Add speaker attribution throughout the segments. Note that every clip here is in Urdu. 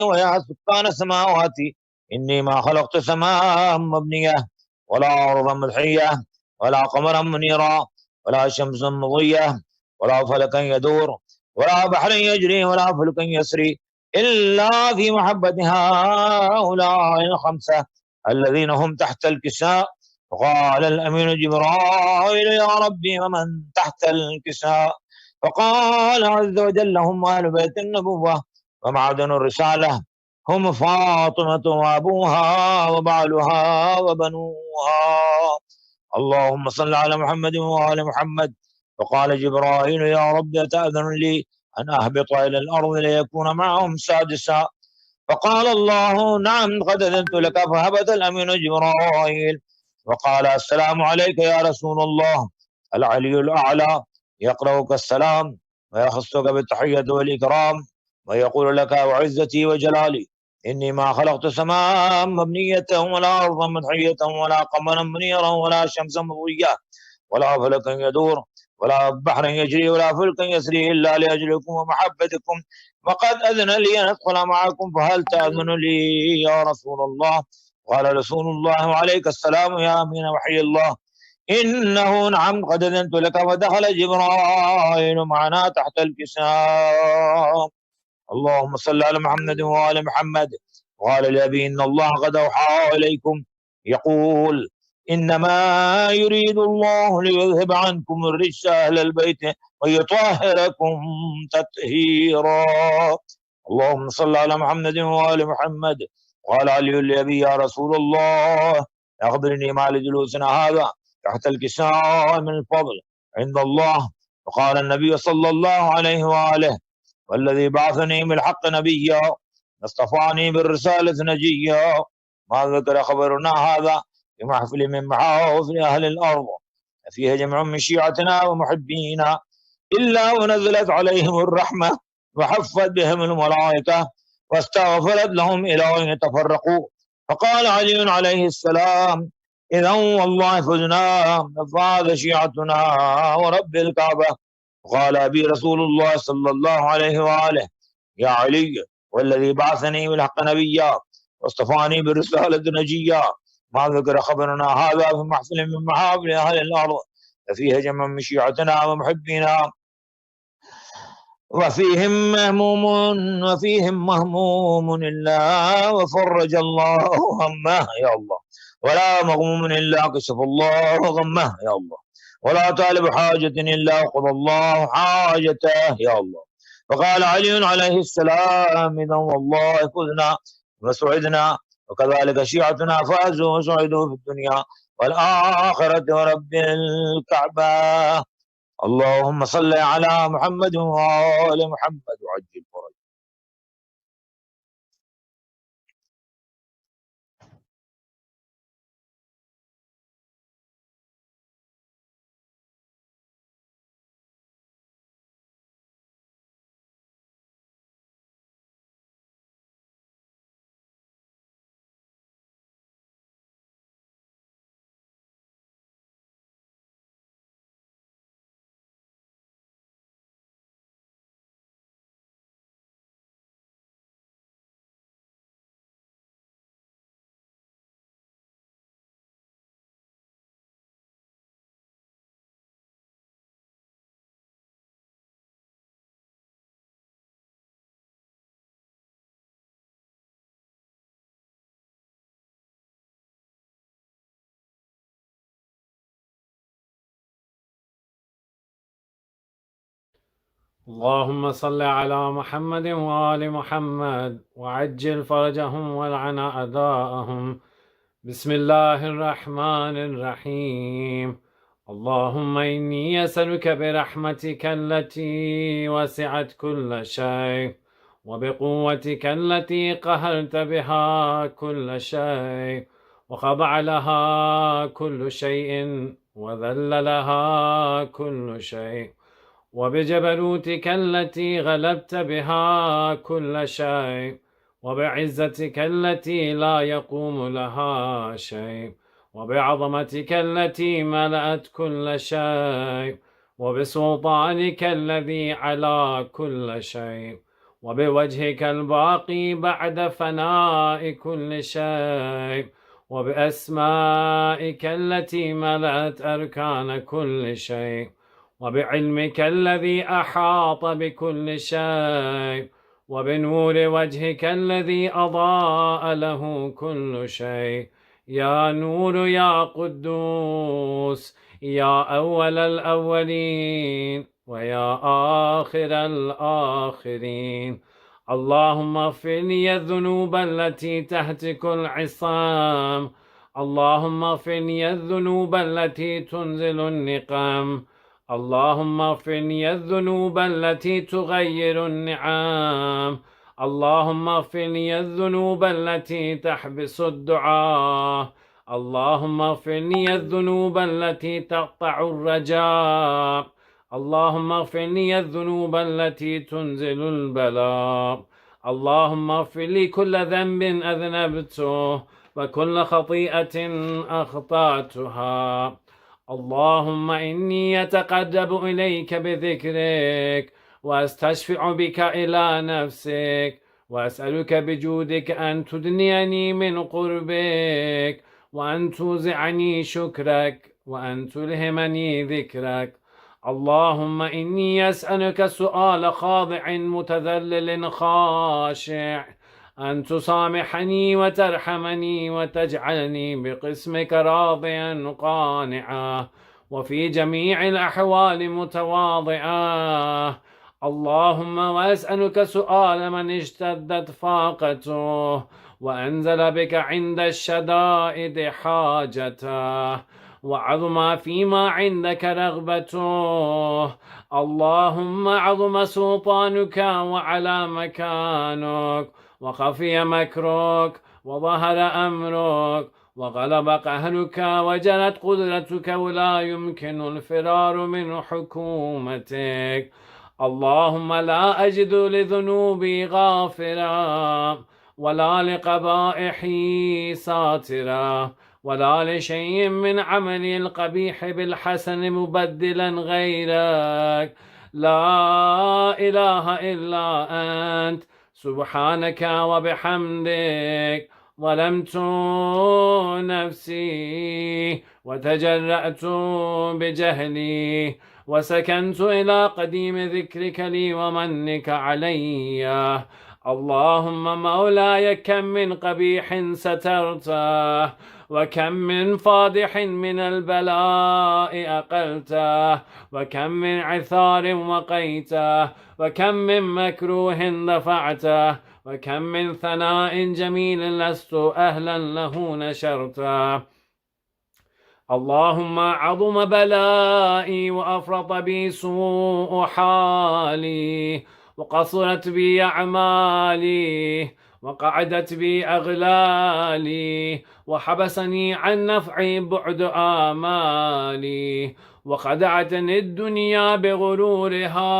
Speaker 1: ويا سكان السماوات إني ما خلقت سماء مبنية ولا أرضا مدحية ولا قمرا منيرا ولا شمسا مضية ولا فلكا يدور ولا بحر يجري ولا فلك يسري إلا في محبة هؤلاء الخمسة الذين هم تحت الكساء. فقال الأمين جبرائيل يا ربي ومن تحت الكساء؟ فقال عز وجل هم أهل بيت النبوة ومعدن الرسالة، هم فاطمة وأبوها وبعلها وبنوها. اللهم صل على محمد وآل محمد. فقال جبرائيل يا رب أتأذن لي أن أهبط إلى الأرض ليكون معهم سادسا؟ فقال الله نعم قد أذنت لك. فهبط الأمين جبرائيل وقال السلام عليك يا رسول الله. العلي الأعلى يقرأك السلام ويخصك بالتحية والإكرام ويقول لك وعزتي وجلالي إني ما خلقت سماء مبنية ولا أرضا مدحية ولا قمرا منيرا ولا شمسا مضية ولا فلكا يدور ولا بحرا يجري ولا فلكا يسري إلا لأجلكم ومحبتكم، وقد أذن لي أن أدخل معكم فهل تأذن لي يا رسول الله؟ قال رسول الله عليك السلام يا أمين وحي الله إنه نعم قد أذنت لك. فدخل جبرائيل معنا تحت الكساء. اللهم صل على محمد وآل محمد. قال لأبي إن الله قد أوحى إليكم يقول إنما يريد الله ليذهب عنكم الرجس أهل البيت ويطهركم تطهيرا. اللهم صل على محمد وآل محمد. قال علي لأبي يا رسول الله أخبرني ما لجلوسنا هذا تحت الكساء من الفضل عند الله. فقال النبي صلى الله عليه وآله والذي بعثني بالحق نبيا اصطفاني بالرسالة نجيا ما ذكر خبرنا هذا في محفل من محافل أهل الأرض فيها جمع من شيعتنا ومحبينا إلا ونزلت عليهم الرحمة وحفت بهم الملائكة واستغفرت لهم إلى أن يتفرقوا. فقال علي عليه السلام إذا والله فزنا فاز شيعتنا ورب الكعبة. قال أبي رسول الله صلى الله عليه وآله يا علي والذي بعثني بالحق نبيا واصطفاني بالرسالة نجيا ما ذكر خبرنا هذا في محفل من محافل أهل الأرض فيها جمع من شيعتنا ومحبينا وفيهم مهموم إلا وفرج الله همه يا الله ولا مغموم إلا كشف الله غمه يا الله ولا طالب حاجة إلا قضى الله حاجته يا الله. فقال علي عليه السلام إذا والله فزنا وسعدنا وكذلك شيعتنا فازوا وسعدوا في الدنيا والآخرة ورب الكعبة. اللهم صل على محمد وآل محمد وعجل فرج.
Speaker 2: اللهم صل على محمد وآل محمد وعجل فرجهم والعن أعداءهم. بسم الله الرحمن الرحيم. اللهم إني أسألك برحمتك التي وسعت كل شيء وبقوتك التي قهرت بها كل شيء وخضع لها كل شيء وذل لها كل شيء وبجبروتك التي غلبت بها كل شيء وبعزتك التي لا يقوم لها شيء وبعظمتك التي ملأت كل شيء وبسلطانك الذي على كل شيء وبوجهك الباقي بعد فناء كل شيء، وبأسمائك التي ملأت أركان كل شيء، وبعلمك الذي أحاط بكل شيء، وبنور وجهك الذي أضاء له كل شيء. يا نور يا قدوس، يا أول الأولين ويا آخر الآخرين. اللهم اغفر لي الذنوب التي تهتك العصام، اللهم اغفر لي الذنوب التي تنزل النقم، اللهم اغفر لي الذنوب التي تغير النعم، اللهم اغفر لي الذنوب التي تحبس الدعاء، اللهم اغفر لي الذنوب التي تقطع الرجاء، اللهم اغفر لي الذنوب التي تنزل البلاء، اللهم اغفر لي كل ذنب أذنبته وكل خطيئة أخطأتها. اللهم إني أتقرب إليك بذكرك وأستشفع بك إلى نفسك، وأسألك بجودك أن تدنيني من قربك، وأن توزعني شكرك، وأن تلهمني ذكرك. اللهم إني أسألك سؤال خاضع متذلل خاشع، أن تسامحني وترحمني وتجعلني بقسمك راضيا قانعا، وفي جميع الأحوال متواضعا. اللهم وأسألك سؤال من اشتدت فاقته وأنزل بك عند الشدائد حاجته، وعظم فيما عندك رغبته. اللهم عظم سلطانك وعلى مكانك، وخفي مكرك، وظهر أمرك، وغلب قهرك، وجلت قدرتك، ولا يمكن الفرار من حكومتك. اللهم لا أجد لذنوبي غافرا، ولا لقبائحي ساترا، ولا لشيء من عملي القبيح بالحسن مبدلا غيرك. لا إله إلا أنت سبحانك وبحمدك. ظلمت نفسي وتجرأت بجهلي، وسكنت إلى قديم ذكرك لي ومنك علي. اللهم مولاي كم من قبيح سترته، وكم من فاضح من البلاء أقلته، وكم من عثار وقيته، وكم من مكروه دفعته، وكم من ثناء جميل لست أهلا له نشرته. اللهم عظم بلائي وأفرط بي سوء حالي، وقصرت بي أعمالي، وقعدت بي أغلالي، وحبسني عن نفعي بعد آمالي، وخدعتني الدنيا بغرورها،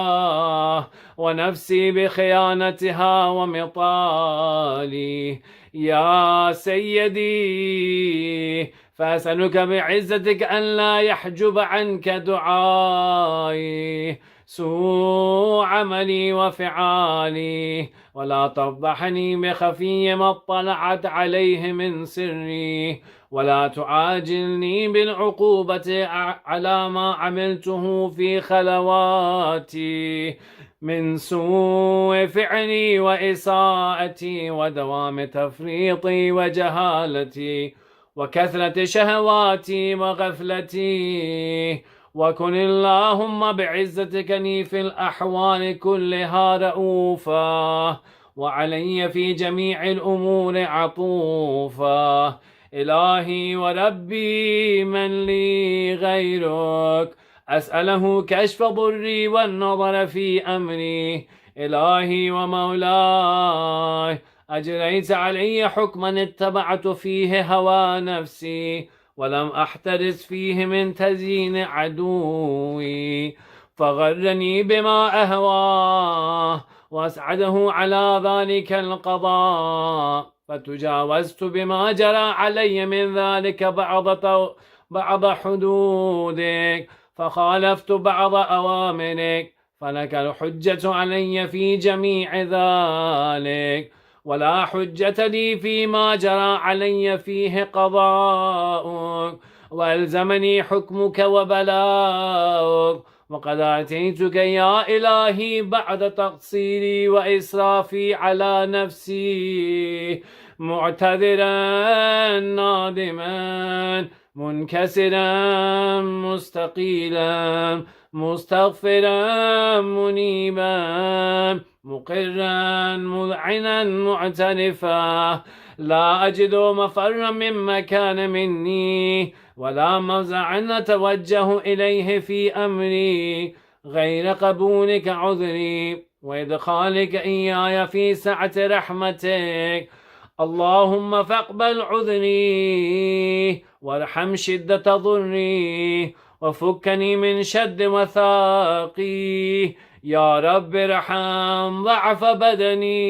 Speaker 2: ونفسي بخيانتها ومطالي. يا سيدي فأسألك بعزتك أن لا يحجب عنك دعائي سوء عملي وفعالي، ولا تفضحني بخفي ما اطلعت عليه من سري، ولا تعاجلني بالعقوبة على ما عملته في خلواتي من سوء فعلي وإساءتي ودوام تفريطي وجهالتي وكثرة شهواتي وغفلتي. وكن اللهم بعزتك لي في الأحوال كلها رؤوفا، وعلي في جميع الأمور عطوفا. إلهي وربي من لي غيرك، أسأله كشف ضري والنظر في أمري. إلهي ومولاي أجريت علي حكما اتبعت فيه هوى نفسي، ولم أحترس فيه من تزيين عدوي، فغرني بما أهواه وأسعده على ذلك القضاء، فتجاوزت بما جرى علي من ذلك بعض حدودك، فخالفت بعض أوامرك، فلك الحجة علي في جميع ذلك، ولا حجة لي فيما جرى علي فيه قضاؤك، وألزمني حكمك وبلاؤك. وقد آتيتك يا إلهي بعد تقصيري وإسرافي على نفسي، معتذرا نادما منكسرا مستقيلا مستغفرا منيبا مقرا مذعنا معترفا، لا أجد مفرا من مكان مني ولا مفزعا أتوجه إليه في أمري غير قبولك عذري وإدخالك إياي في سعة رحمتك. اللهم فاقبل عذري وارحم شدة ضري وفكني من شد وثاقي. يا رب ارحم ضعف بدني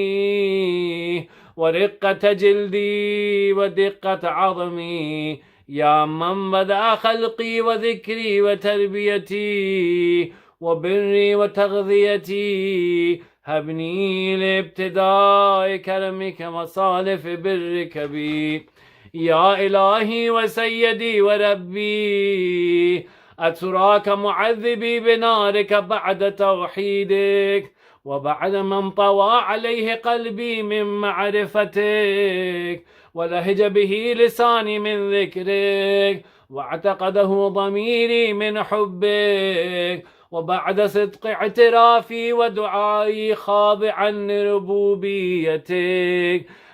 Speaker 2: ورقة جلدي ودقة عظمي، يا من بدأ خلقي وذكري وتربيتي وبري وتغذيتي. هبني لابتداء كرمك وصالف برك بي. يا إلهي وسيدي وربي، أتراك معذبي بنارك بعد توحيدك وبعد من طوى عليه قلبي من معرفتك ولهج به لساني من ذكرك واعتقده ضميري من حبك، وبعد صدق اعترافي ودعائي خاضعا لربوبيتك.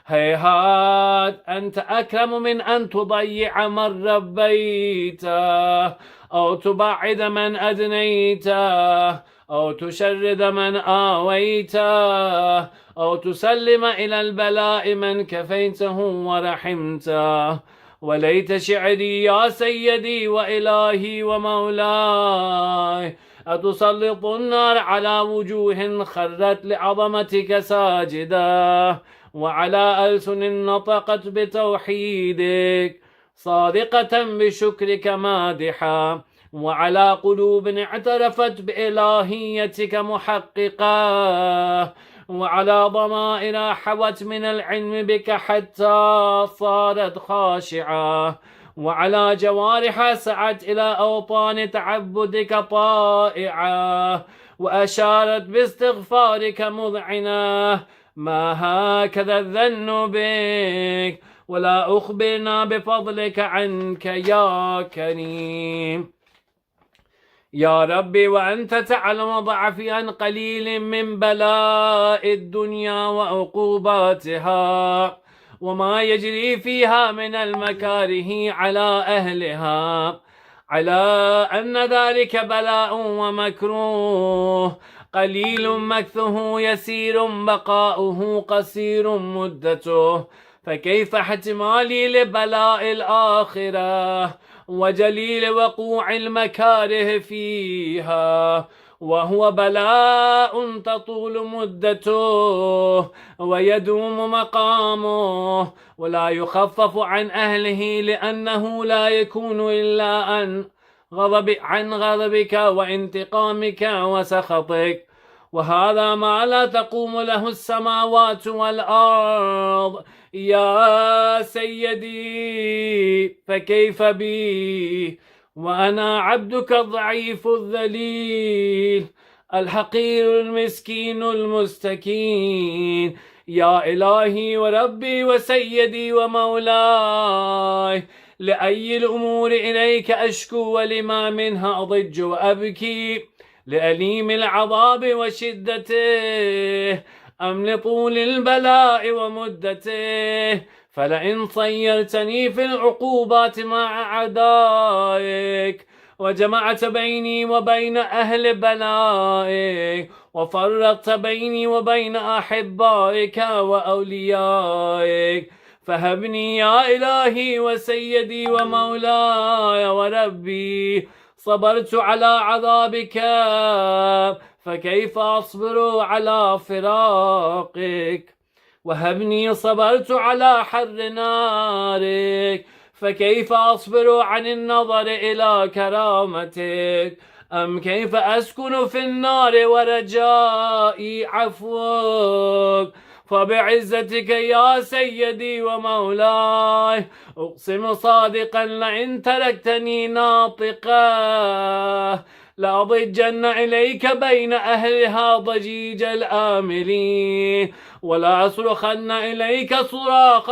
Speaker 2: هيهات أنت أكرم من أن تضيع من ربيته أو تبعد من أدنيته أو تشرد من آويته أو تسلم إلى البلاء من كفيته ورحمته. وليت شعري يا سيدي وإلهي ومولاي أتسلط النار على وجوه خرت لعظمتك ساجدة وعلى ألسن نطقت بتوحيدك صادقة بشكرك مادحة وعلى قلوب اعترفت بإلهيتك محققة وعلى ضمائر حوت من العلم بك حتى صارت خاشعة وعلى جوارح سعت إلى أوطان تعبدك طائعة وأشارت باستغفارك مذعنة. ما هكذا الظن بك ولا أخبرنا بفضلك عنك يا كريم. يا ربي وأنت تعلم ضعفي عن قليل من بلاء الدنيا وعقوباتها وما يجري فيها من المكاره على أهلها، على أن ذلك بلاء ومكروه قليل مكثه يسير بقاؤه قصير مدته، فكيف احتمالي لبلاء الآخرة وجليل وقوع المكاره فيها وهو بلاء تطول مدته ويدوم مقامه ولا يخفف عن أهله، لأنه لا يكون إلا عن غضبك وانتقامك وسخطك، وهذا ما لا تقوم له السماوات والأرض. يا سيدي فكيف بي وأنا عبدك الضعيف الذليل الحقير المسكين المستكين. يا إلهي وربي وسيدي ومولاي، لأي الأمور إليك أشكو ولما منها أضج وأبكي؟ لأليم العذاب وشدته أم لطول البلاء ومدته؟ فلئن صيرتني في العقوبات مع أعدائك وجمعت بيني وبين أهل بلائك وفرقت بيني وبين أحبائك وأوليائك، فهبني يا إلهي وسيدي ومولاي وربي. صبرت على عذابك فكيف أصبر على فراقك؟ وهبني صبرت على حر نارك فكيف أصبر عن النظر إلى كرامتك؟ أم كيف أسكن في النار ورجائي عفوك؟ فبعزتك يا سيدي ومولاي أقسم صادقا لئن تركتني ناطقا لأضجن إليك بين أهلها ضجيج الآملين ولا أصرخن إليك صراخ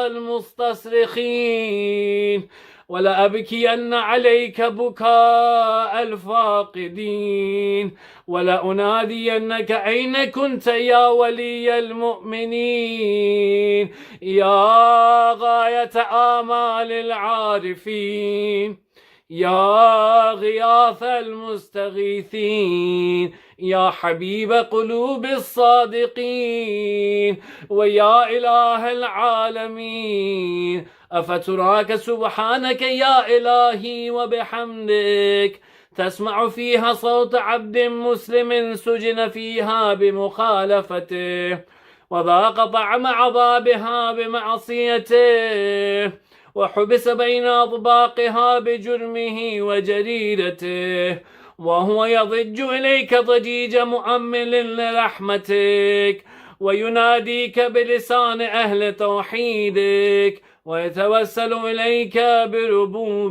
Speaker 2: المستصرخين ولا أبكين عليك بكاء الفاقدين ولا أنادينك أين كنت يا ولي المؤمنين يا غاية آمال العارفين يا غياث المستغيثين يا حبيب قلوب الصادقين ويا إله العالمين أفتراك سبحانك يا إلهي وبحمدك تسمع فيها صوت عبد مسلم سجن فيها بمخالفته وذاق طعم عذابها بمعصيته وحبس بين أطباقها بجرمه وجريرته وهو يضج إليك ضجيج مؤمل لرحمتك ويناديك بلسان أهل توحيدك ويتوسل إليك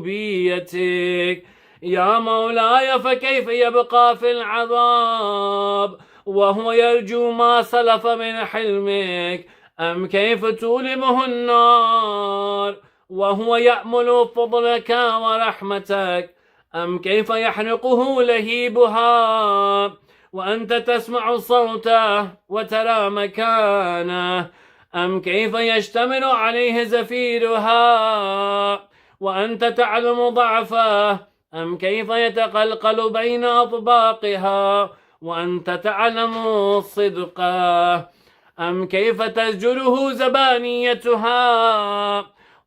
Speaker 2: بربوبيتك يا مولاي فكيف يبقى في العذاب وهو يرجو ما سلف من حلمك أم كيف تولمه النار وهو يأمل فضلك ورحمتك أم كيف يحرقه لهيبها وأنت تسمع صوته وترى مكانه أم كيف يشتمل عليه زفيرها وأنت تعلم ضعفه أم كيف يتقلقل بين أطباقها وأنت تعلم صدقه أم كيف تزجره زبانيتها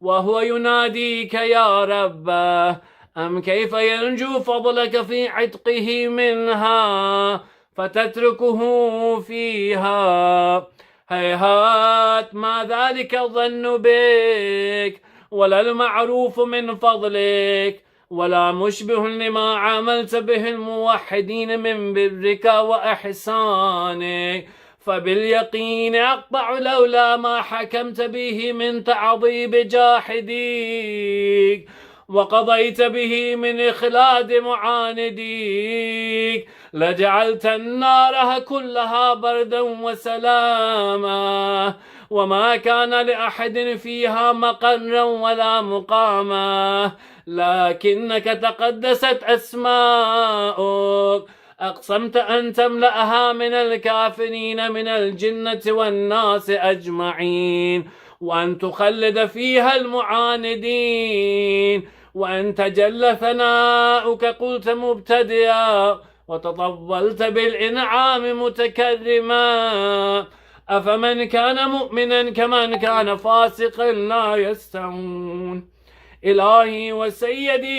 Speaker 2: وهو يناديك يا ربه أم كيف ينجو فضلك في عتقه منها فتتركه فيها هيهات ما ذلك الظن بك ولا المعروف من فضلك ولا مشبه لما عاملت به الموحدين من برك وإحسانك فباليقين أقطع لولا ما حكمت به من تعظيم جاحديك وقضيت به من إخلاد معانديك لجعلت النار كلها بردا وسلاما وما كان لأحد فيها مقرا ولا مقاما لكنك تقدست أسماؤك أقسمت أن تملأها من الكافرين من الجنة والناس أجمعين وأن تخلد فيها المعاندين وأن تجل ثناؤك قلت مبتدئا وتطولت بالإنعام متكرما أفمن كان مؤمنا كمن كان فاسقا لا يستوون إلهي وسيدي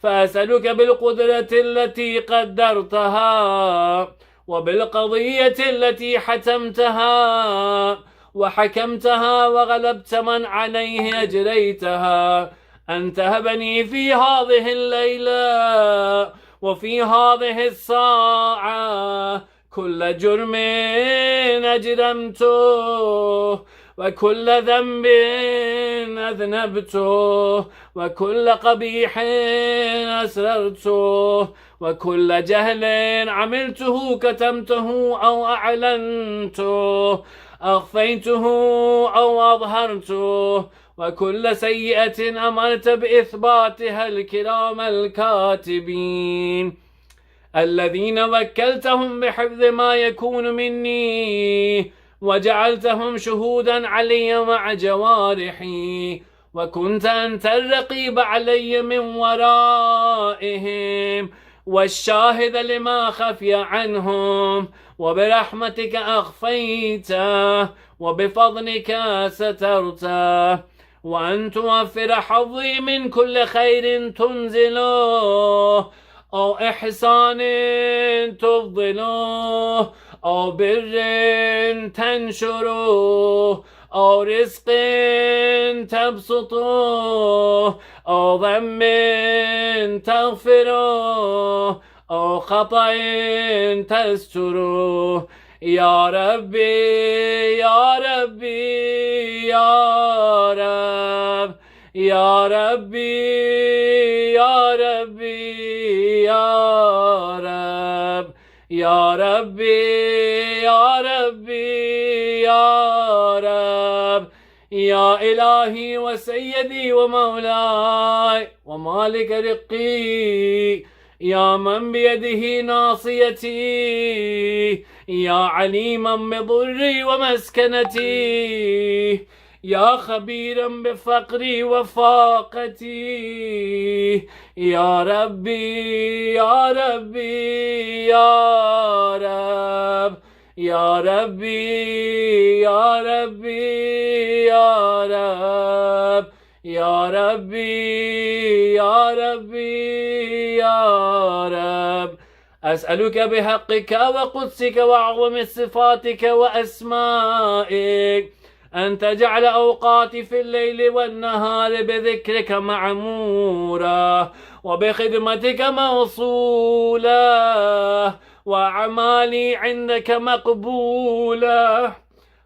Speaker 2: فأسألك بالقدرة التي قدرتها وبالقضية التي حتمتها وحكمتها وغلبت من عليه أجريتها أن تهبني في هذه الليلة وفي هذه الساعة كل جرم أجرمته وكل ذنب أذنبته وكل قبيح أسررته وكل جهل عملته كتمته أو أعلنته أخفيته أو أظهرته وكل سيئة أمرت بإثباتها الكرام الكاتبين الذين وكلتهم بحفظ ما يكون مني وجعلتهم شهودا علي مع جوارحي وكنت أنت الرقيب علي من ورائهم والشاهد لما خفي عنهم وبرحمتك أخفيته وبفضلك سترته وأن توفر حظي من كل خير تنزله أو إحسان تفضله أو بر تنشره أو رزق تبسطه أو ذنب تغفره أو خطأ تستره. يا ربي يا ربي يا رب، يا ربي يا ربي يا رب، يا ربي يا ربي يا رب. يا إلهي وسيدي ومولاي ومالك رقي، يا من بيده ناصيتي، يا عليما بضري ومسكنتي، يا خبيرا بفقري وفاقتي. يا ربي يا ربي يا رب، يا ربي يا ربي يا رب، يا ربي يا ربي يا رب. أسألك بحقك وقدسك وأعظم صفاتك وأسمائك أن تجعل أوقاتي في الليل والنهار بذكرك معمورة، وبخدمتك موصولة، وأعمالي عندك مقبولة،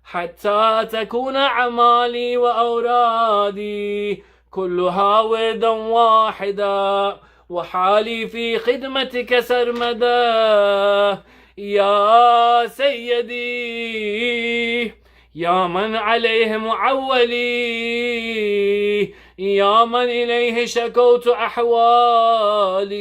Speaker 2: حتى تكون أعمالي وأورادي كلها وردا واحدا، وحالي في خدمتك سرمدا. يا سيدي، يا من عليه معولي، يا من إليه شكوت أحوالي.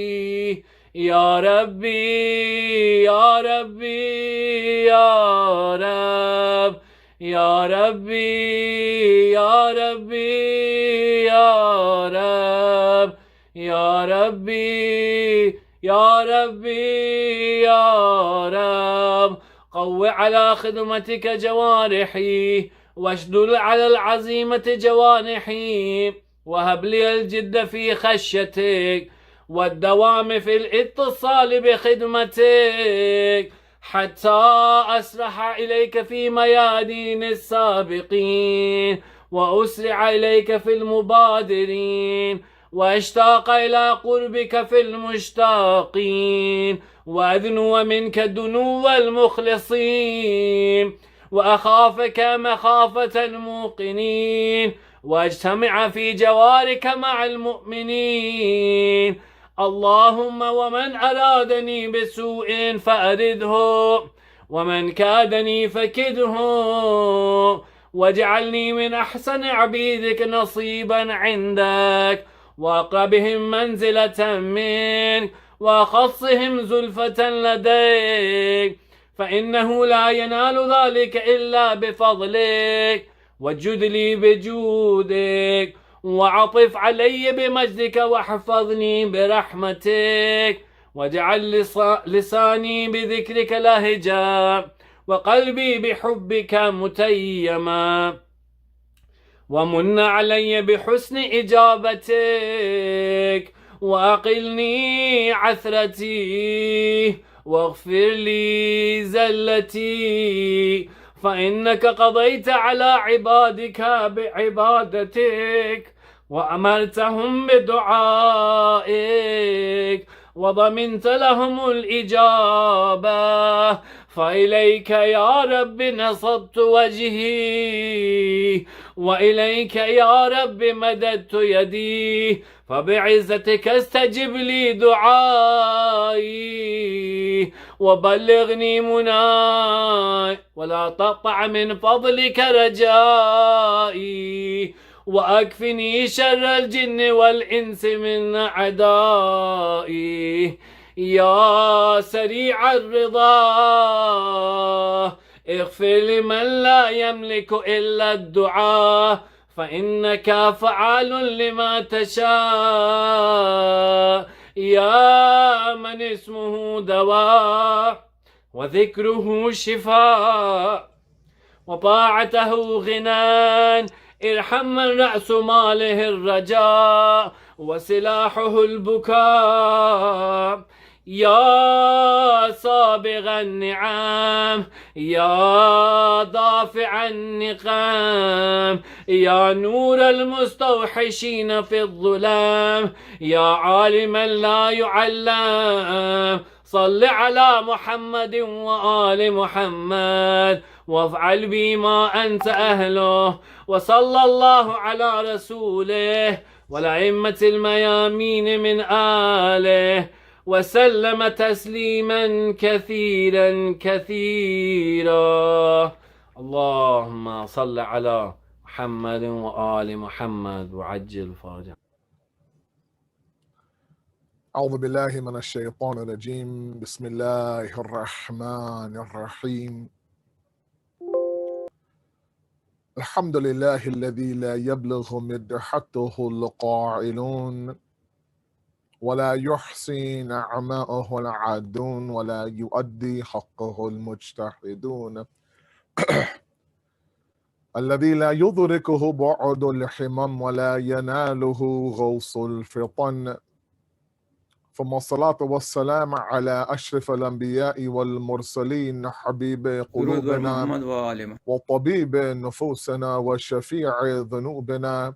Speaker 2: يا ربي يا ربي يا رب، يا ربي يا ربي يا رب، يا ربي يا ربي يا رب. قو على خدمتك جوارحي، واشدل على العزيمة جوانحي، وهب لي الجد في خشيتك والدوام في الاتصال بخدمتك، حتى أسرح إليك في ميادين السابقين، وأسرع إليك في المبادرين، واشتاق إلى قربك في المشتاقين، وأدنو منك دنو المخلصين، وأخافك مخافة الموقنين، واجتمع في جوارك مع المؤمنين. اللهم ومن أرادني بسوء فأرده، ومن كادني فكده، واجعلني من أحسن عبيدك نصيبا عندك، وأقربهم منزلة منك، وأخصهم زلفة لديك، فإنه لا ينال ذلك إلا بفضلك. وجد لي بجودك، وعطف علي بمجدك، واحفظني برحمتك، واجعل لساني بذكرك لهجا، وقلبي بحبك متيما، ومن علي بحسن إجابتك، وأقلني عثرتي، واغفر لي زلتي، فإنك قضيت على عبادك بعبادتك، وأمرتهم بدعائك، وضمنت لهم الإجابة. فإليك يا رب نصبت وجهي، وإليك يا رب مددت يدي، فبعزتك استجب لي دعائي، وبلغني مناي، ولا تقطع من فضلك رجائي، وأكفني شر الجن والإنس من أعدائي. يا سريع الرضا، اغفر لمن لا يملك إلا الدعاء، فإنك فعال لما تشاء. يا من اسمه دواء، وذكره شفاء، وطاعته غنى، ارحم من رأس ماله الرجاء، وسلاحه البكاء. يا سابغ النعم يا دافع النقام يا نور المستوحشين في الظلام يا عالما لا يعلم صل على محمد وآل محمد وافعل بي ما أنت أهله وصلى الله على رسوله والأئمة الميامين من آله وسلم تسليما كثيرا كثيرا. اللهم صل على محمد وآل محمد وعجل فرجه.
Speaker 3: أعوذ بالله من الشيطان الرجيم. بسم الله الرحمن الرحيم. الحمد لله الذي لا يبلغ مدحته القائلون ولا يحصي نعماءه العادون ولا يؤدي حقه المجتهدون الذي لا يدركه بعد الحمم ولا يناله غوص الفطن، ثم الصلاة والسلام على أشرف الأنبياء والمرسلين حبيب قلوبنا وطبيب نفوسنا وشفيع ذنوبنا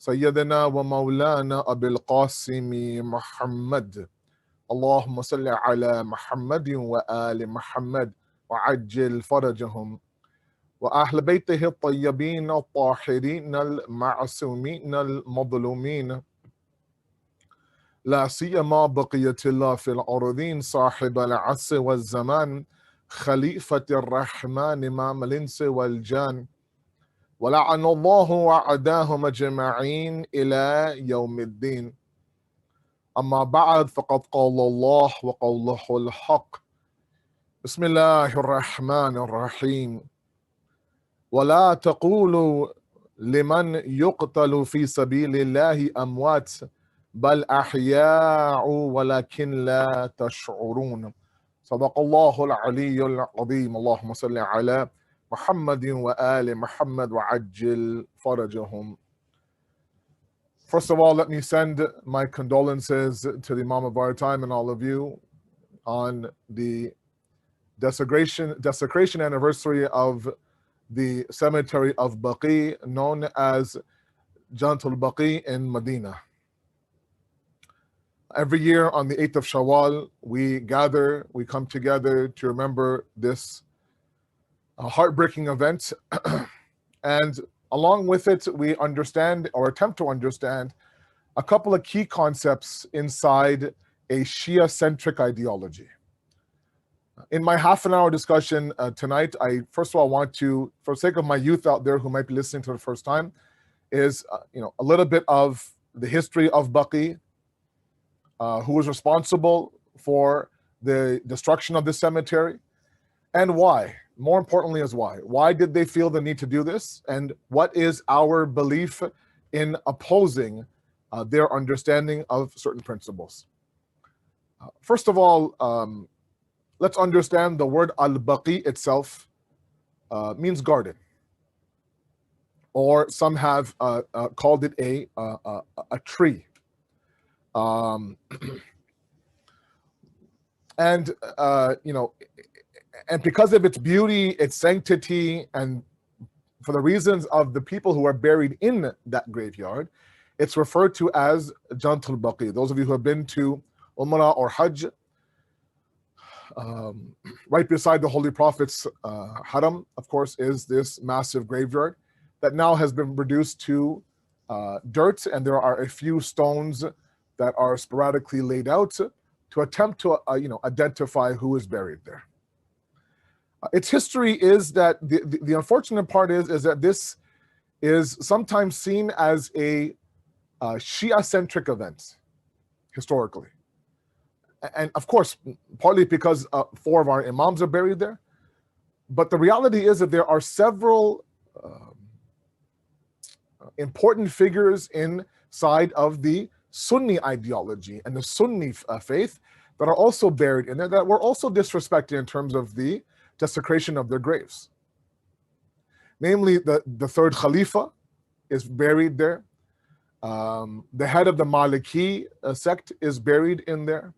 Speaker 3: سيدنا ومولانا أبي القاسم محمد. اللهم صل على محمد وآل محمد وعجل فرجهم وأهل بيته الطيبين الطاهرين المعصومين المظلومين، لا سيما بقية الله في الأرضين صاحب العصر والزمان خليفة الرحمن إمام الإنس والجان، ولعن الله وعداهم أجمعين إلى يوم الدين. أما بعد، فقد قال الله وقوله الحق. بسم الله الرحمن الرحيم. ولا تقولوا لمن يقتل في سبيل الله أموات بل أحياء ولكن لا تشعرون. صدق الله العلي العظيم. اللهم صل على محمد وآل محمد وعجل فرجهم. First of all, let me send my condolences to the Imam of our time and all of you on the desecration anniversary of the cemetery of Baqi, known as Jannat al-Baqi in Medina. Every year on the 8th of Shawwal, we come together to remember this heartbreaking event. And along with it, we understand or attempt to understand a couple of key concepts inside a Shia-centric ideology. In my half an hour discussion tonight, I first of all want to, for the sake of my youth out there who might be listening to the first time, is a little bit of the history of Baqi, who was responsible for the destruction of this cemetery, and why. More importantly is why. Why did they feel the need to do this? And what is our belief in opposing their understanding of certain principles? First of all, let's understand the word al-Baqi itself means garden. Or some have called it a tree. And because of its beauty, its sanctity, and for the reasons of the people who are buried in that graveyard, it's referred to as Jannat al-Baqi. Those of you who have been to Umrah or Hajj, right beside the Holy Prophet's Haram, of course, is this massive graveyard that now has been reduced to dirt, and there are a few stones that are sporadically laid out to attempt to identify who is buried there. Its history is that the unfortunate part is that this is sometimes seen as a Shia-centric event historically. And of course, partly because 4 of our imams are buried there. But the reality is that there are several important figures inside of the Sunni ideology and the Sunni faith that are also buried in there that were also disrespected in terms of the desecration of their graves. Namely, the third Khalifa is buried there. The head of the Maliki sect is buried in there.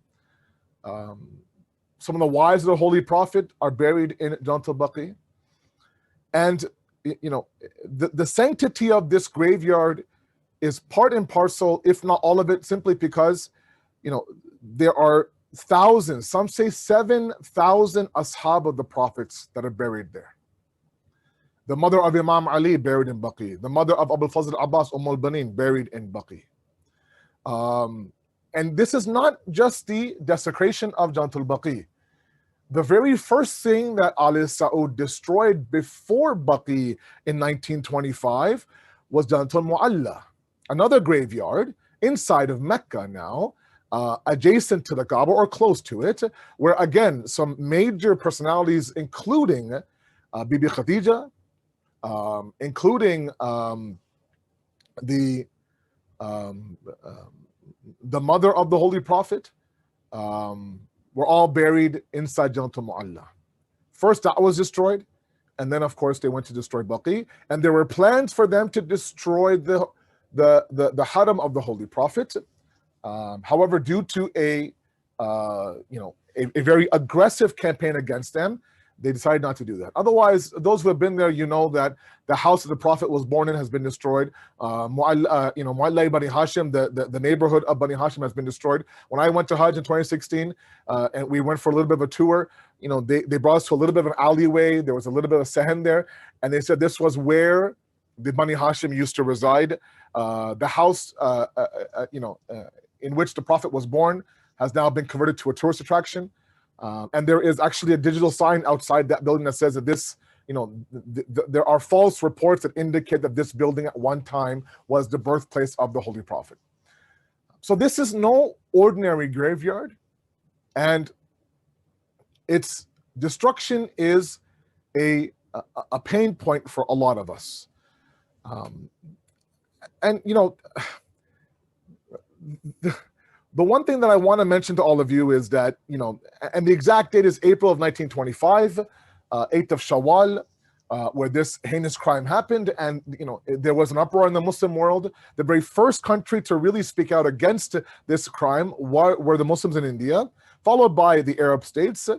Speaker 3: Some of the wives of the Holy Prophet are buried in Jannat al-Baqi. And the sanctity of this graveyard is part and parcel, if not all of it, simply because there are thousands, some say 7,000 ashab of the prophets that are buried there. The mother of Imam Ali buried in Baqi. The mother of Abu Fazl Abbas al-Banin buried in Baqi. And this is not just the desecration of Jannat al-Baqi. The very first thing that Ali Saud destroyed before Baqi in 1925 was Jannat al-Mu'alla, another graveyard inside of Mecca now, adjacent to the Kaaba or close to it, where again, some major personalities, including Bibi Khadija, including the mother of the Holy Prophet, were all buried inside Jannat al-Mu'alla. First that was destroyed, and then of course they went to destroy Baqi, and there were plans for them to destroy the Haram of the Holy Prophet. However, due to a very aggressive campaign against them, they decided not to do that. Otherwise, those who have been there, that the house that the Prophet was born in has been destroyed. Mu'alla Bani Hashim, the neighborhood of Bani Hashim has been destroyed. When I went to Hajj in 2016, and we went for a little bit of a tour, they brought us to a little bit of an alleyway. There was a little bit of sand there, and they said this was where the Bani Hashim used to reside. The house, in which the Prophet was born has now been converted to a tourist attraction. And there is actually a digital sign outside that building that says that this, there are false reports that indicate that this building at one time was the birthplace of the Holy Prophet. So this is no ordinary graveyard, and its destruction is a pain point for a lot of us. The one thing that I want to mention to all of you is that, and the exact date is April of 1925, 8th of Shawwal, where this heinous crime happened. And, there was an uproar in the Muslim world. The very first country to really speak out against this crime were the Muslims in India, followed by the Arab states,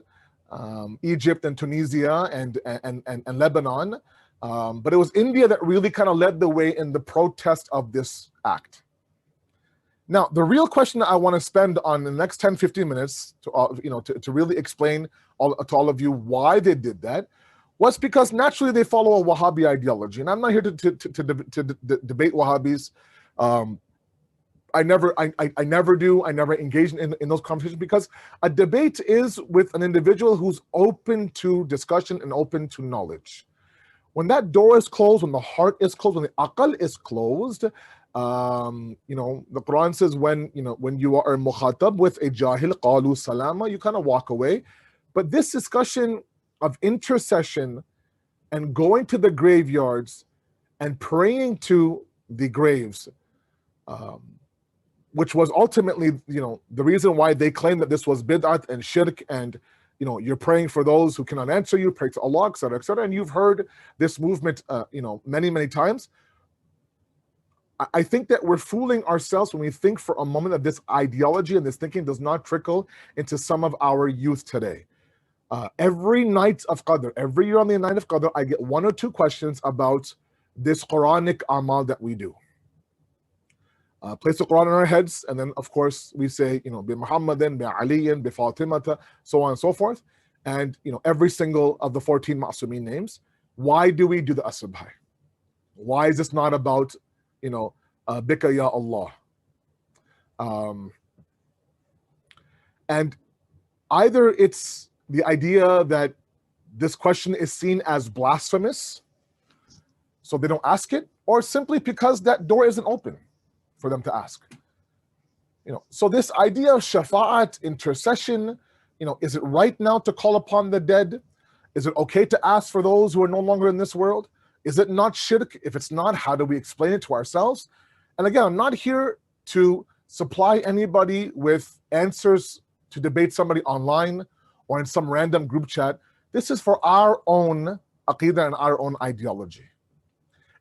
Speaker 3: Egypt and Tunisia and Lebanon. But it was India that really kind of led the way in the protest of this act. Now, the real question that I want to spend on the next 10, 15 minutes to really explain to all of you why they did that was because naturally they follow a Wahhabi ideology. And I'm not here to debate Wahhabis. I never do. I never engage in those conversations, because a debate is with an individual who's open to discussion and open to knowledge. When that door is closed, when the heart is closed, when the aql is closed, the Quran says when you are mukhatab with a jahil, qalu salama, you kind of walk away. But this discussion of intercession and going to the graveyards and praying to the graves, which was ultimately, the reason why they claim that this was bid'at and shirk, and you're praying for those who cannot answer you, pray to Allah, etc., etc. And you've heard this movement, many, many times. I think that we're fooling ourselves when we think for a moment that this ideology and this thinking does not trickle into some of our youth today. Every night of Qadr, every year on the night of Qadr, I get one or two questions about this Quranic amal that we do. Place the Quran on our heads, and then of course we say, bi Muhammadin, bi Aliyin, bi Fatimata, so on and so forth. And every single of the 14 Ma'sumin names. Why do we do the Asubhai? Why is this not about Bika Ya Allah? And either it's the idea that this question is seen as blasphemous, so they don't ask it, or simply because that door isn't open for them to ask. So this idea of shafa'at, intercession, is it right now to call upon the dead? Is it okay to ask for those who are no longer in this world? Is it not shirk? If it's not, how do we explain it to ourselves? And again, I'm not here to supply anybody with answers to debate somebody online or in some random group chat. This is for our own aqidah and our own ideology.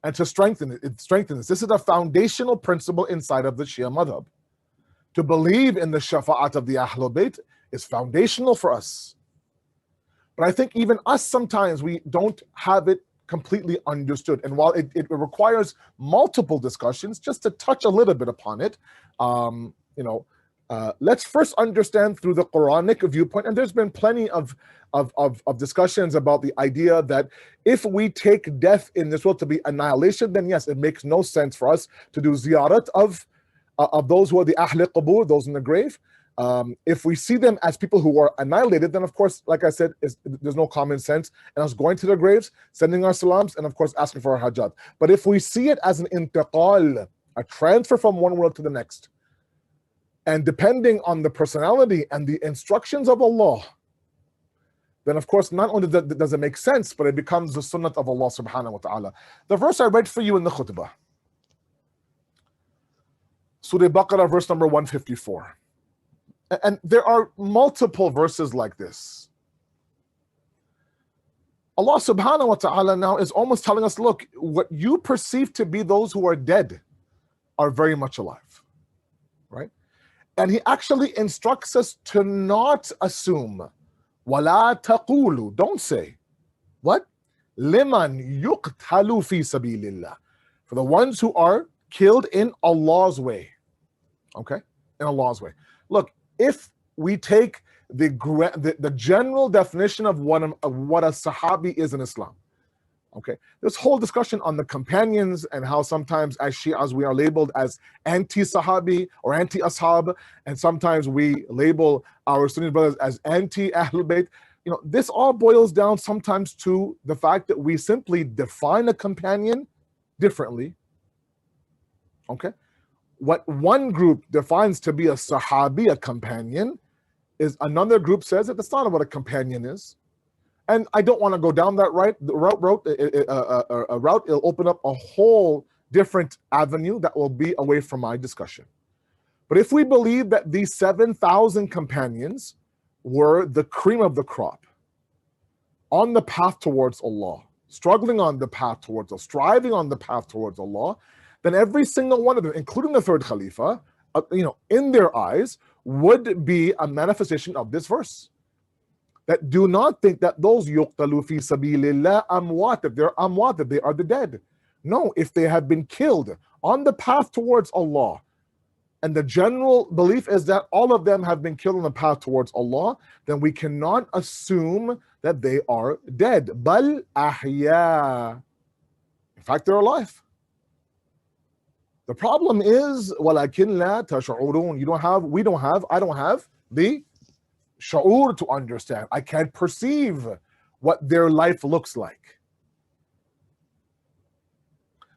Speaker 3: And to strengthen this. This is a foundational principle inside of the Shia madhab. To believe in the shafa'at of the Ahlul Bayt is foundational for us. But I think even us, sometimes we don't have it completely understood. And while it requires multiple discussions, just to touch a little bit upon it, let's first understand through the Quranic viewpoint. And there's been plenty of discussions about the idea that if we take death in this world to be annihilation, then yes, it makes no sense for us to do ziyarat of those who are the Ahl Qubur, those in the grave. If we see them as people who are annihilated, then of course, like I said, there's no common sense in us going to their graves, sending our salams, and of course asking for our hajat. But if we see it as an intiqal, a transfer from one world to the next, and depending on the personality and the instructions of Allah, then of course not only does it make sense, but it becomes the sunnah of Allah subhanahu wa ta'ala. The verse I read for you in the khutbah, Surah Baqarah, verse number 154. And there are multiple verses like this. Allah subhanahu wa ta'ala now is almost telling us, look, what you perceive to be those who are dead are very much alive, right? And he actually instructs us to not assume, وَلَا تَقُولُوا, don't say, what? لِمَنْ يُقْتَلُ فِي سَبِيلِ اللَّهِ, for the ones who are killed in Allah's way, okay? In Allah's way. Look, if we take the general definition of what a Sahabi is in Islam, okay, this whole discussion on the companions and how sometimes as Shi'as we are labeled as anti-Sahabi or anti-Ashab, and sometimes we label our Sunni brothers as anti-Ahlul Bayt. This all boils down sometimes to the fact that we simply define a companion differently, okay? What one group defines to be a Sahabi, a companion, is another group says that that's not what a companion is. And I don't want to go down that route. It'll open up a whole different avenue that will be away from my discussion. But if we believe that these 7,000 companions were the cream of the crop on the path towards Allah, struggling on the path towards Allah, striving on the path towards Allah, then every single one of them, including the third Khalifa, in their eyes, would be a manifestation of this verse. That do not think that those yuqtalu fi sabilillah amwat, if they're amwat, that they are the dead. No, if they have been killed on the path towards Allah, and the general belief is that all of them have been killed on the path towards Allah, then we cannot assume that they are dead. Bal ahya. In fact, they're alive. The problem is, وَلَكِنْ لَا تَشْعُرُونَ. I don't have the sha'ur to understand. I can't perceive what their life looks like.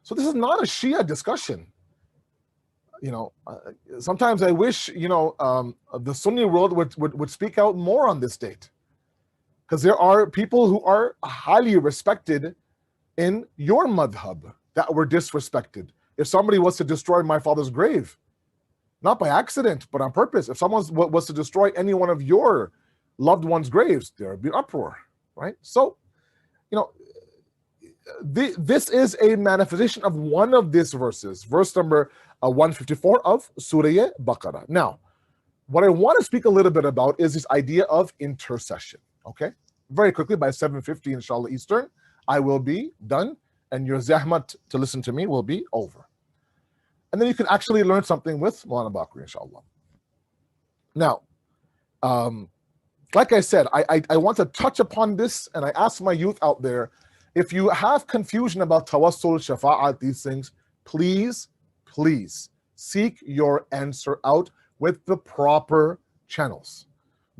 Speaker 3: So this is not a Shia discussion. Sometimes I wish, the Sunni world would speak out more on this date. Because there are people who are highly respected in your madhab that were disrespected. If somebody was to destroy my father's grave, not by accident, but on purpose, if someone was to destroy any one of your loved ones' graves, there would be uproar, right? So, this is a manifestation of one of these verses, verse number 154 of Surah Baqarah. Now, what I want to speak a little bit about is this idea of intercession, okay? Very quickly, by 7:50, inshallah, Eastern, I will be done, and your zahmat to listen to me will be over. And then you can actually learn something with Maulana Baqi, inshallah. Now, like I said, I want to touch upon this, and I ask my youth out there, if you have confusion about tawassul, shafa'at, these things, please seek your answer out with the proper channels.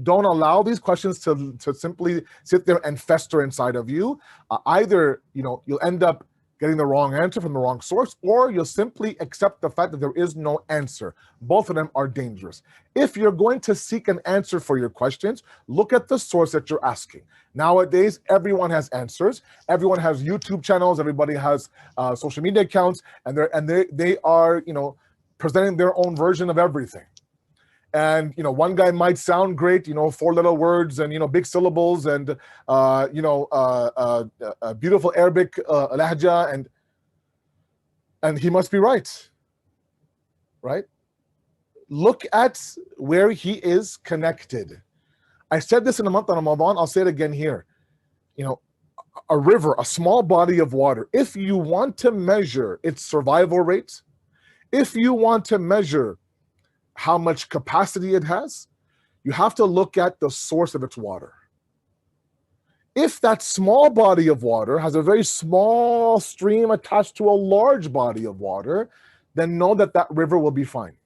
Speaker 3: Don't allow these questions to simply sit there and fester inside of you. Either you'll end up getting the wrong answer from the wrong source, or you'll simply accept the fact that there is no answer. Both of them are dangerous. If you're going to seek an answer for your questions, look at the source that you're asking. Nowadays, everyone has answers. Everyone has YouTube channels. Everybody has social media accounts, and they are presenting their own version of everything. And one guy might sound great, 4 little words and big syllables and beautiful Arabic lahja, and he must be right. Right? Look at where he is connected. I said this in the month of Ramadan, I'll say it again here. You know, a river, a small body of water, if you want to measure its survival rate, if you want to measure how much capacity it has, you have to look at the source of its water. If that small body of water has a very small stream attached to a large body of water, then know that that river will be fine.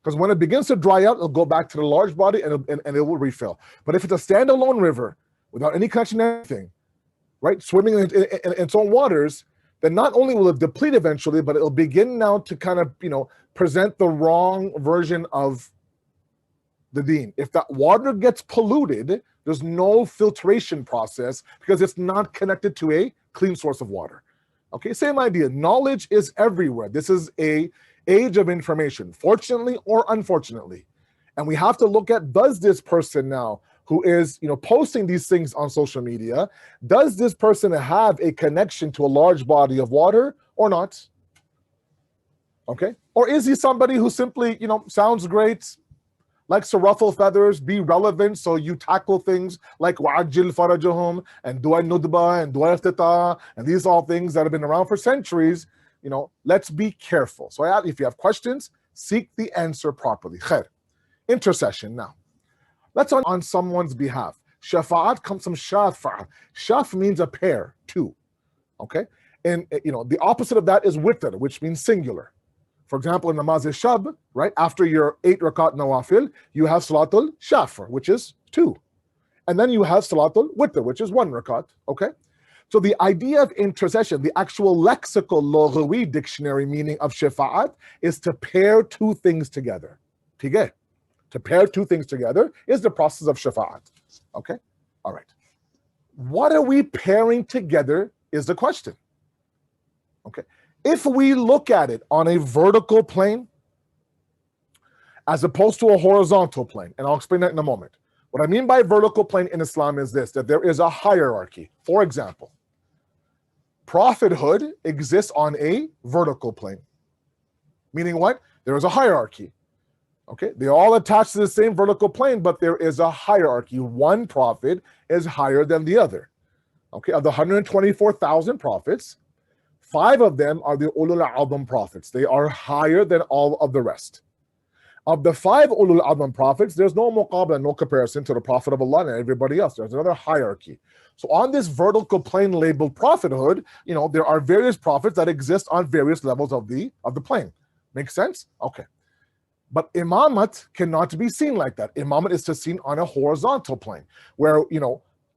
Speaker 3: Because when it begins to dry out, it'll go back to the large body and it will refill. But if it's a standalone river without any connection to anything, right, swimming in its own waters, then not only will it deplete eventually, but it'll begin now to kind of, present the wrong version of the deen. If that water gets polluted, there's no filtration process because it's not connected to a clean source of water. Okay, same idea. Knowledge is everywhere. This is a age of information, fortunately or unfortunately. And we have to look at, does this person now who is posting these things on social media, does this person have a connection to a large body of water or not? Okay, or is he somebody who simply sounds great, likes to ruffle feathers, be relevant, so you tackle things like wa'ajil farajahum and du'a nudba and du'a iftita, and these are all things that have been around for centuries. Let's be careful. So if you have questions, seek the answer properly. Khair. Intercession now. Let's on someone's behalf. Shafa'at comes from shafa'. Shaf means a pair, two. Okay? And the opposite of that is witr, which means singular. For example, in namaz shab, right, after your 8 rakat nawafil, you have salatul shafr, which is 2. And then you have salatul witr, which is 1 rakat. Okay? So the idea of intercession, the actual lexical lughawi dictionary meaning of shafa'at is to pair two things together. Tige? To pair two things together is the process of shafa'at. Okay? All right. What are we pairing together is the question. Okay? If we look at it on a vertical plane as opposed to a horizontal plane, and I'll explain that in a moment. What I mean by vertical plane in Islam is this, that there is a hierarchy. For example, prophethood exists on a vertical plane. Meaning what? There is a hierarchy. Okay, they're all attached to the same vertical plane, but there is a hierarchy. One prophet is higher than the other. Okay, of the 124,000 prophets, 5 of them are the ulul azam prophets. They are higher than all of the rest. Of the 5 ulul azam prophets, there's no muqabla, no comparison to the Prophet of Allah and everybody else. There's another hierarchy. So on this vertical plane labeled prophethood, there are various prophets that exist on various levels of the plane. Make sense? Okay. But imamat cannot be seen like that. Imamat is seen on a horizontal plane, where,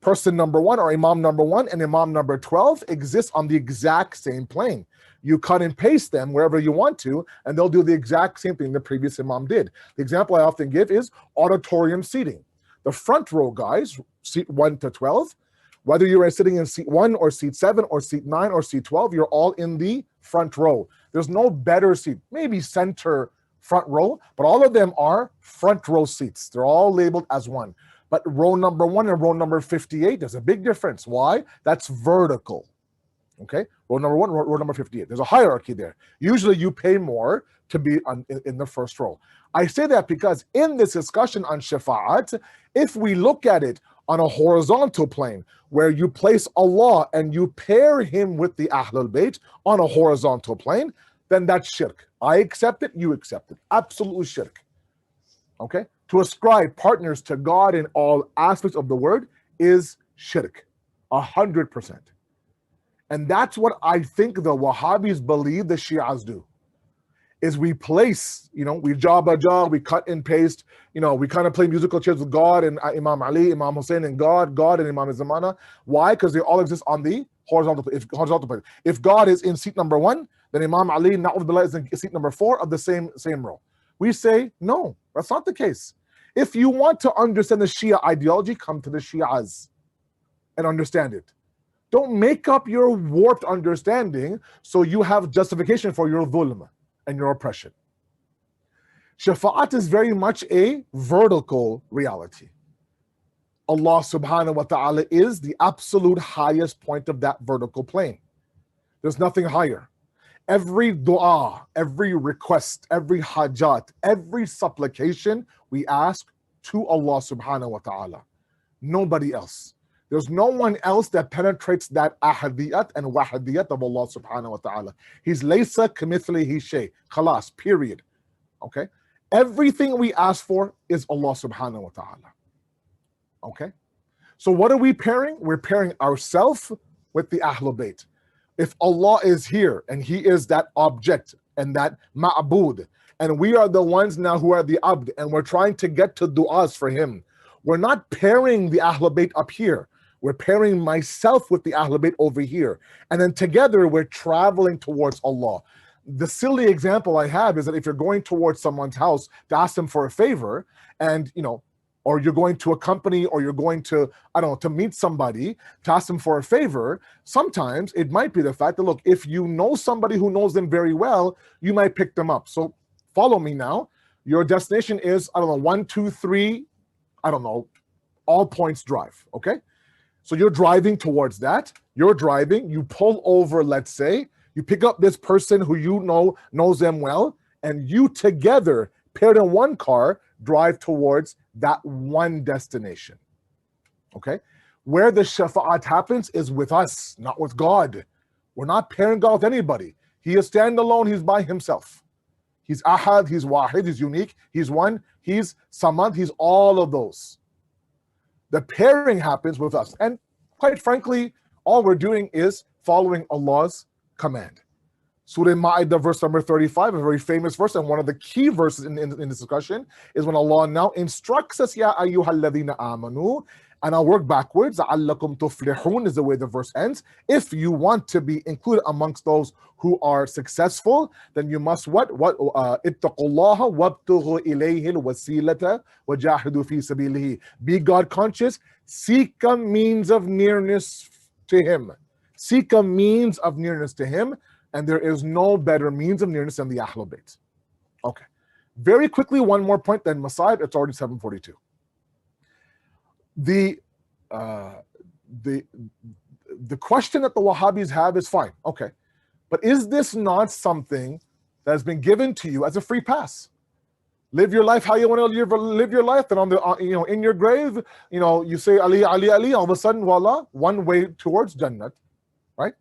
Speaker 3: person number 1 or imam number 1 and imam number 12 exist on the exact same plane. You cut and paste them wherever you want to, and they'll do the exact same thing the previous imam did. The example I often give is auditorium seating. The front row guys, seat 1 to 12, whether you are sitting in seat 1 or seat 7 or seat 9 or seat 12, you're all in the front row. There's no better seat, maybe center front row, but all of them are front row seats. They're all labeled as one. But row number 1 and row number 58, there's a big difference. Why? That's vertical. Okay? Row number 1, row number 58. There's a hierarchy there. Usually you pay more to be in the first row. I say that because in this discussion on shafa'at, if we look at it on a horizontal plane, where you place Allah and you pair him with the Ahlul Bayt on a horizontal plane, then that's shirk. I accept it, you accept it. Absolutely shirk. Okay? To ascribe partners to God in all aspects of the word is shirk. 100%. And that's what I think the Wahhabis believe the Shias do. Is we place, we jabba, we cut and paste, we kind of play musical chairs with God and Imam Ali, Imam Hussein and God and Imam Zamana. Why? Because they all exist on the horizontal plane. If God is in seat number 1, then Imam Ali, na'udhu billah, is in seat number 4 of the same row. We say, no, that's not the case. If you want to understand the Shia ideology, come to the Shias and understand it. Don't make up your warped understanding so you have justification for your dhulm and your oppression. Shafa'at is very much a vertical reality. Allah subhanahu wa ta'ala is the absolute highest point of that vertical plane. There's nothing higher. Every dua, every request, every hajat, every supplication we ask to Allah subhanahu wa ta'ala. Nobody else. There's no one else that penetrates that ahadiyat and wahadiyat of Allah subhanahu wa ta'ala. He's laysa kamithlihi shay. Khalas, period. Okay? Everything we ask for is Allah subhanahu wa ta'ala. Okay? So what are we pairing? We're pairing ourselves with the Ahlul Bayt. If Allah is here and He is that object and that ma'bud, and we are the ones now who are the abd, and we're trying to get to du'as for Him, we're not pairing the Ahlul Bayt up here. We're pairing myself with the Ahlul Bayt over here. And then together we're traveling towards Allah. The silly example I have is that if you're going towards someone's house to ask them for a favor, and or you're going to a company, or you're going to, I don't know, to meet somebody, to ask them for a favor, sometimes it might be the fact that, look, if you know somebody who knows them very well, you might pick them up. So follow me now. Your destination is, I don't know, 1, 2, 3, I don't know, All Points Drive, okay? So you're driving towards that. You're driving, you pull over, let's say, you pick up this person who you know knows them well, and you together, paired in one car, drive towards that one destination. Okay? Where the shafa'at happens is with us, not with God. We're not pairing God with anybody. He is standalone, He's by Himself. He's ahad, He's wahid, He's unique, He's one, He's samad, He's all of those. The pairing happens with us. And quite frankly, all we're doing is following Allah's command. Surah Ma'idah, verse number 35, a very famous verse, and one of the key verses in this discussion is when Allah now instructs us, Ya ayyuhalladhina amanu, and I'll work backwards, La'allakum tuflihun is the way the verse ends. If you want to be included amongst those who are successful, then you must what? Ittaqullaha wabtughu ilayhi al-wasilata wajahidu fi sabilihi. Be God conscious, seek a means of nearness to Him. Seek a means of nearness to Him, and there is no better means of nearness than the Ahlul Bayt. Okay. Very quickly, one more point, then Masaib, it's already 7:42. The question that the Wahhabis have is fine, okay, but is this not something that has been given to you as a free pass? Live your life how you want to live your life, and on the in your grave, you say Ali, Ali, Ali, all of a sudden, voila, one way towards Jannat, right?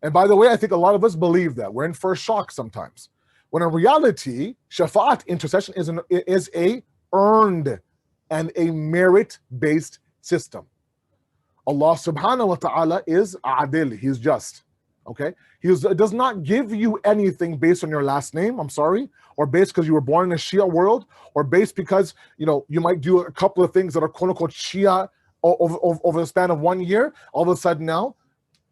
Speaker 3: And by the way, I think a lot of us believe that. We're in for a shock sometimes, when in reality, shafa'at, intercession, is a earned and a merit-based system. Allah subhanahu wa ta'ala is adil, He's just, okay? He does not give you anything based on your last name, I'm sorry, or based because you were born in a Shia world, or based because, you might do a couple of things that are quote-unquote Shia over the span of 1 year. All of a sudden now,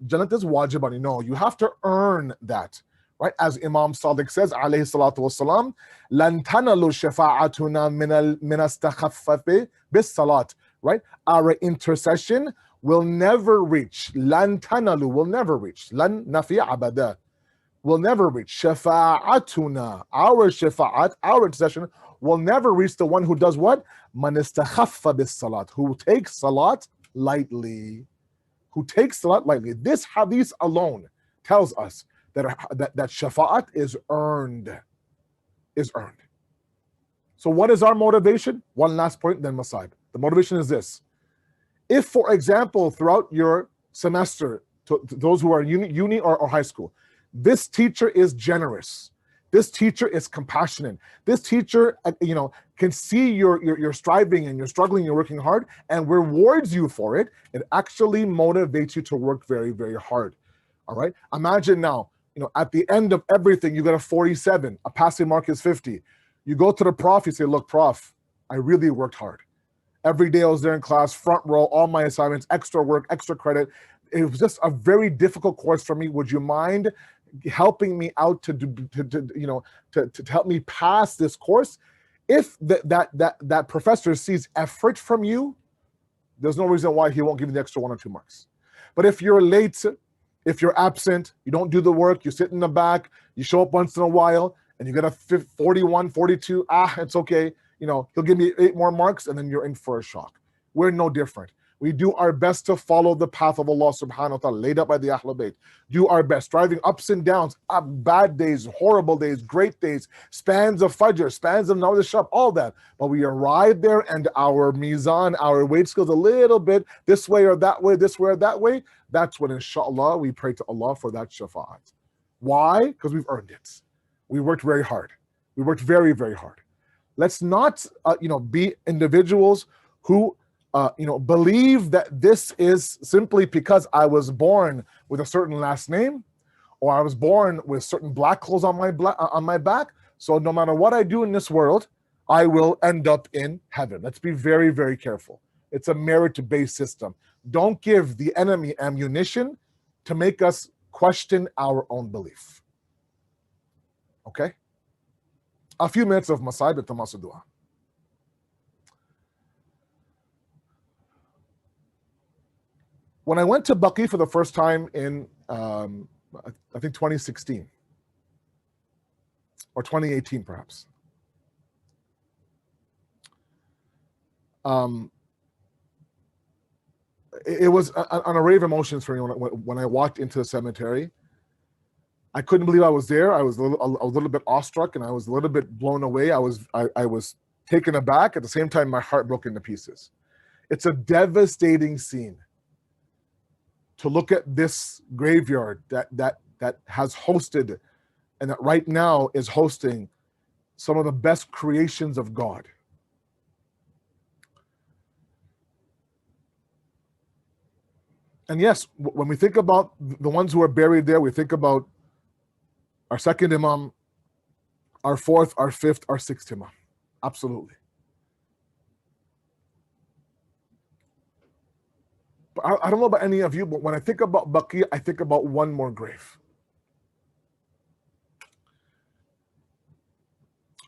Speaker 3: Jannat is wajib on you. No, you have to earn that. Right, as Imam Sadiq says, alayhi salatu wasalam, lan tanalu shafa'atuna min astakhaffafi bis salat. Right, our intercession will never reach. Lan tanalu will never reach. Lan nafi abada will never reach. Shafa'atuna, our shafa'at, our intercession will never reach the one who does what? Man istakhaffa bis salat, who takes salat lightly. Who takes salat lightly. This hadith alone tells us that shafa'at is earned. So what is our motivation? One last point, then Masaib. The motivation is this. If, for example, throughout your semester, to those who are uni or high school, this teacher is generous. This teacher is compassionate. This teacher, can see you're striving and you're struggling, you're working hard, and rewards you for it. It actually motivates you to work very, very hard. All right? Imagine now, at the end of everything, you got a 47, a passing mark is 50. You go to the prof, you say, look, prof, I really worked hard. Every day I was there in class, front row, all my assignments, extra work, extra credit. It was just a very difficult course for me. Would you mind helping me out to help me pass this course? If that professor sees effort from you, there's no reason why he won't give you the extra 1 or 2 marks. But if you're late, if you're absent, you don't do the work, you sit in the back, you show up once in a while, and you get a 41, 42, it's okay. He'll give me 8 more marks, and then you're in for a shock. We're no different. We do our best to follow the path of Allah subhanahu wa ta'ala, laid up by the Ahlul Bayt. Do our best, driving ups and downs, bad days, horrible days, great days, spans of Fajr, spans of Nawaz Shab, all that. But we arrive there and our mizan, our weight scales a little bit this way or that way, this way or that way. That's when, inshallah, we pray to Allah for that shafa'at. Why? Because we've earned it. We worked very hard. We worked very, very hard. Let's not, be individuals who believe that this is simply because I was born with a certain last name, or I was born with certain black clothes on my back. So no matter what I do in this world, I will end up in heaven. Let's be very, very careful. It's a merit-based system. Don't give the enemy ammunition to make us question our own belief. Okay? A few minutes of Masayib and Tamas Dua. When I went to Baqi for the first time in, I think 2016 or 2018 perhaps, it was an array of emotions for me when I walked into the cemetery. I couldn't believe I was there. I was a little bit awestruck, and I was a little bit blown away. I was taken aback. At the same time, my heart broke into pieces. It's a devastating scene to look at this graveyard that has hosted, and that right now is hosting, some of the best creations of God. And yes, when we think about the ones who are buried there, we think about our second Imam, our fourth, our fifth, our sixth Imam. Absolutely. But I don't know about any of you, but when I think about Baqi, I think about one more grave.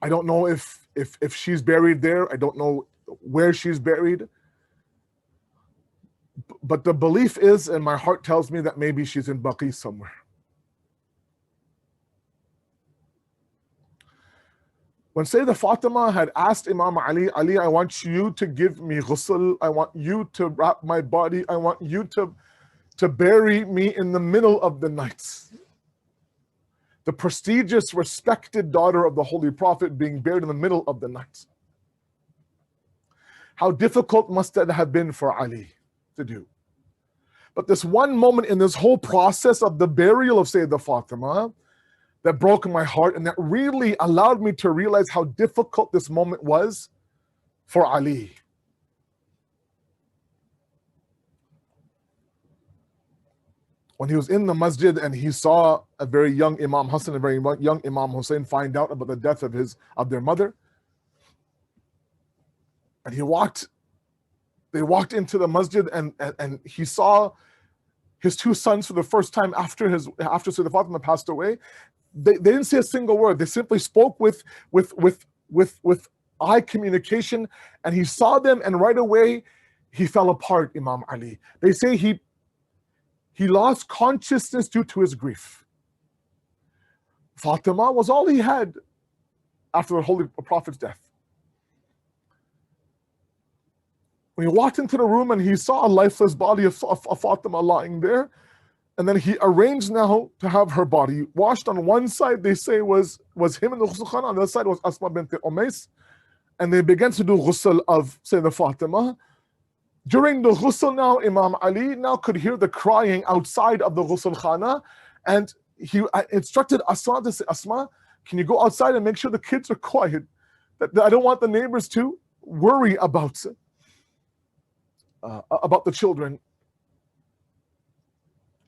Speaker 3: I don't know if she's buried there. I don't know where she's buried. But the belief is, and my heart tells me, that maybe she's in Baqi somewhere. When Sayyidah Fatima had asked Imam Ali, Ali, I want you to give me ghusl, I want you to wrap my body, I want you to bury me in the middle of the night. The prestigious, respected daughter of the Holy Prophet being buried in the middle of the night. How difficult must that have been for Ali to do? But this one moment in this whole process of the burial of Sayyidah Fatima that broke my heart, and that really allowed me to realize how difficult this moment was for Ali. When he was in the masjid and he saw a very young Imam Hassan and a very young Imam Hussein find out about the death of their mother, and they walked into the masjid and he saw his two sons for the first time after Sayyidah Fatima passed away. They didn't say a single word. They simply spoke with eye communication, and he saw them, and right away he fell apart, Imam Ali. They say he lost consciousness due to his grief. Fatima was all he had after the Holy Prophet's death. When he walked into the room and he saw a lifeless body of Fatima lying there, and then he arranged now to have her body washed. On one side, they say was him in the ghusl khana, on the other side was Asma bint Umays, and they began to do ghusl of Sayyidah Fatima. During the ghusl now, Imam Ali now could hear the crying outside of the ghusl khana, and he instructed Asma to say, Asma, can you go outside and make sure the kids are quiet? I don't want the neighbors to worry about the children.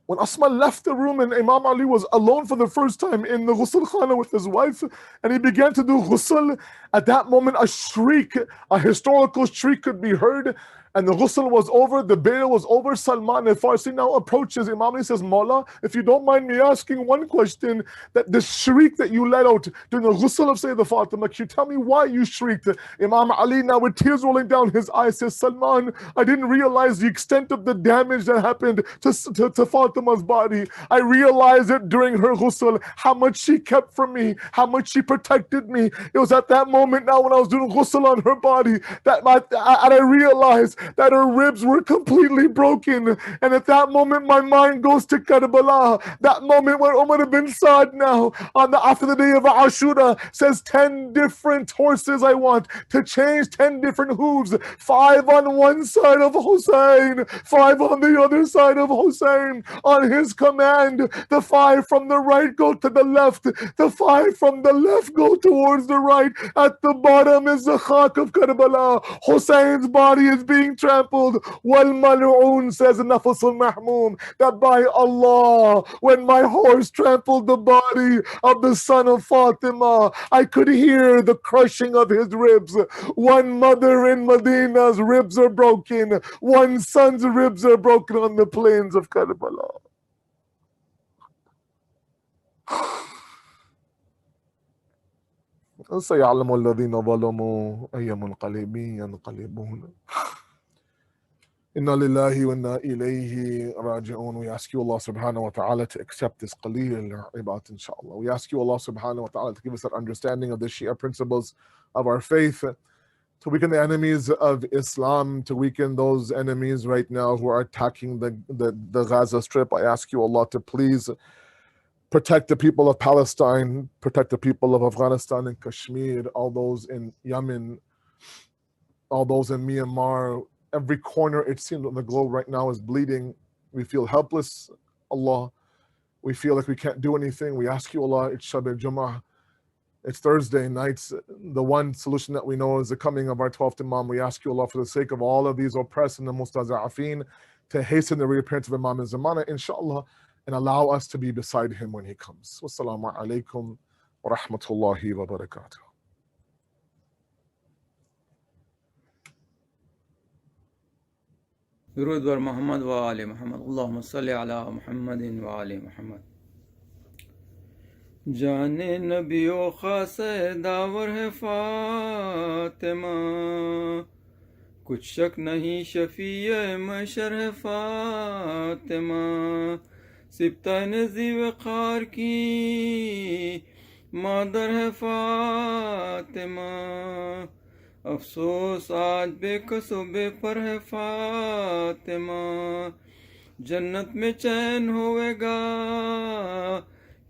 Speaker 3: When Asma left the room and Imam Ali was alone for the first time in the ghusl khana with his wife, and he began to do ghusl, at that moment a shriek, a historical shriek could be heard, and the ghusl was over, the burial was over. Salman al-Farsi now approaches Imam Ali, says, Mawla, if you don't mind me asking one question, that the shriek that you let out during the ghusl of Sayyidah Fatima, can you tell me why you shrieked? Imam Ali, now with tears rolling down his eyes, says, Salman, I didn't realize the extent of the damage that happened to Fatima's body. I realized it during her ghusl, how much she kept from me, how much she protected me. It was at that moment now when I was doing ghusl on her body that I realized that her ribs were completely broken. And at that moment, my mind goes to Karbala. That moment where Umar bin Saad now, after the day of Ashura, says 10 different horses I want to change, 10 different hooves, 5 on one side of Hussein, 5 on the other side of Hussein. On his command, the 5 from the right go to the left, the 5 from the left go towards the right. At the bottom is the Khak of Karbala. Hussein's body is being trampled. Wal Mal'un, says Nafasul Mahmoum, that by Allah, when my horse trampled the body of the son of Fatima, I could hear the crushing of his ribs. One mother in Medina's ribs are broken. One son's ribs are broken on the plains of Karbala. سيعلم الذين ظلموا أي منقلب ينقلبون. Inna lillahi wa inna ilayhi raji'un. We ask you, Allah subhanahu wa ta'ala, to accept this qaleel ibadat, inshallah. We ask you, Allah subhanahu wa ta'ala, to give us that understanding of the Shia principles of our faith, to weaken the enemies of Islam, to weaken those enemies right now who are attacking the Gaza Strip. I ask you, Allah, to please protect the people of Palestine, protect the people of Afghanistan and Kashmir, all those in Yemen, all those in Myanmar. Every corner, it seems, on the globe right now is bleeding. We feel helpless, Allah. We feel like we can't do anything. We ask you, Allah, it's Shab al-Jum'ah. It's Thursday nights. The one solution that we know is the coming of our 12th Imam. We ask you, Allah, for the sake of all of these oppressed and the mustaza'afin, to hasten the reappearance of Imam al-Zamana, inshallah, and allow us to be beside him when he comes. Wassalamu alaikum wa rahmatullahi wa barakatuh.
Speaker 4: درود بر محمد و آل محمد اللهم صل علی محمد و آل محمد. جان نبی و خاص داور ہے فاطمہ، کچھ شک نہیں شفیع محشر ہے فاطمہ، سبطہ نذی وقار کی مادر ہے فاطمہ، افسوس آج بے کس و بے پر ہے فاطمہ، جنت میں چین ہوئے گا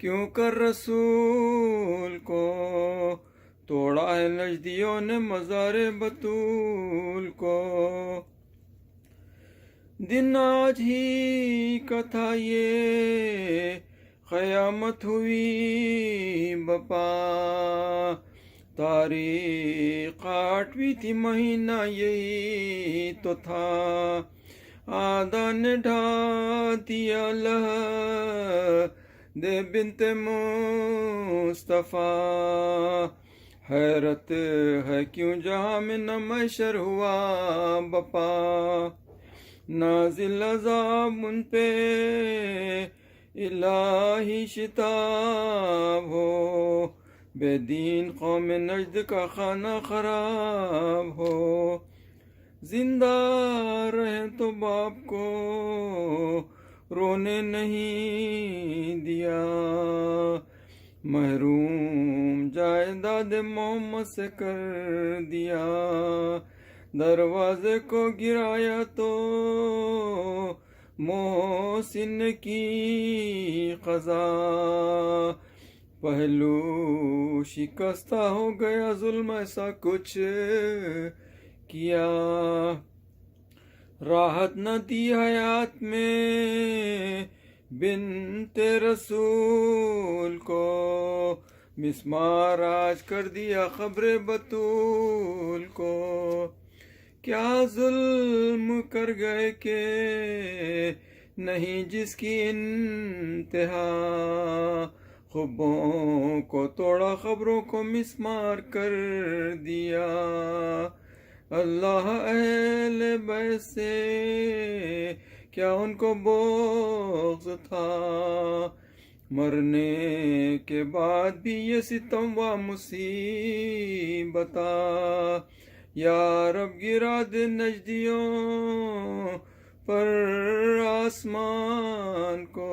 Speaker 4: کیوں کر رسول کو، توڑا ہے نجدیوں نے مزار بطول کو، دن آج ہی کا تھا یہ قیامت ہوئی بپا، تاریخ 8ویں تھی مہینہ یہی تو تھا، آدھا نے ڈھا دیا دے بنت مصطفیٰ، حیرت ہے کیوں جہاں میں نہ محشر ہوا بپا، نازل عذاب ان پہ الہی شتاب ہو، بے دین قوم نجد کا خانہ خراب ہو، زندہ رہے تو باپ کو رونے نہیں دیا، محروم جائیداد محمد سے کر دیا، دروازے کو گرایا تو محسن کی قضا، پہلو شکستہ ہو گیا ظلم ایسا کچھ کیا، راحت نہ دی حیات میں بنت رسول کو، مسمار آج کر دیا خبر بطول کو، کیا ظلم کر گئے کہ نہیں جس کی انتہا، خوبوں کو توڑا خبروں کو مسمار کر دیا، اللہ اہل بیت سے کیا ان کو بغض تھا، مرنے کے بعد بھی یہ ستم و مصیبتا، یا رب گرا دے نجدیوں پر آسمان کو،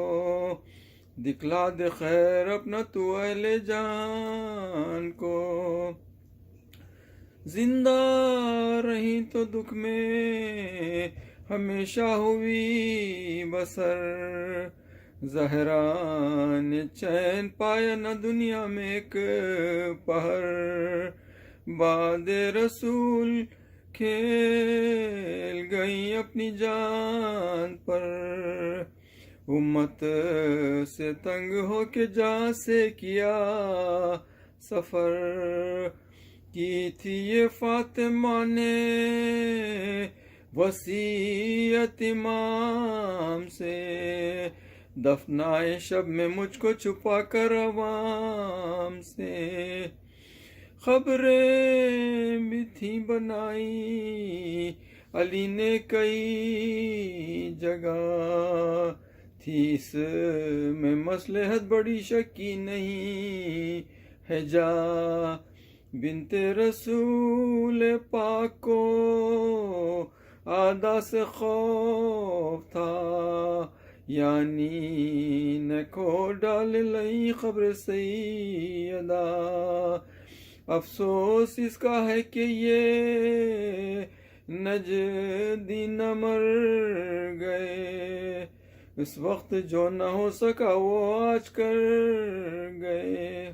Speaker 4: دکھلا دے خیر اپنا تو اہل جان کو، زندہ رہی تو دکھ میں ہمیشہ ہوئی بسر، زہرا نے چین پایا نہ دنیا میں ایک پہر، بعد رسول کھیل گئی اپنی جان پر، امت سے تنگ ہو کے جا سے کیا سفر، کی تھی یہ فاطمہ نے وصیت امام سے، دفنائے شب میں مجھ کو چھپا کر عوام سے، خبریں بھی تھی بنائی علی نے کئی جگہ، تھی اس میں مصلحت بڑی شکی نہیں ہے جا، بنت رسول پاک کو آدھا سے خوف تھا، یعنی نہ کھو ڈال لئی خبر سیدہ، افسوس اس کا ہے کہ یہ نجدی نہ مر گئے، اس وقت جو نہ ہو سکا وہ آج کر گئے،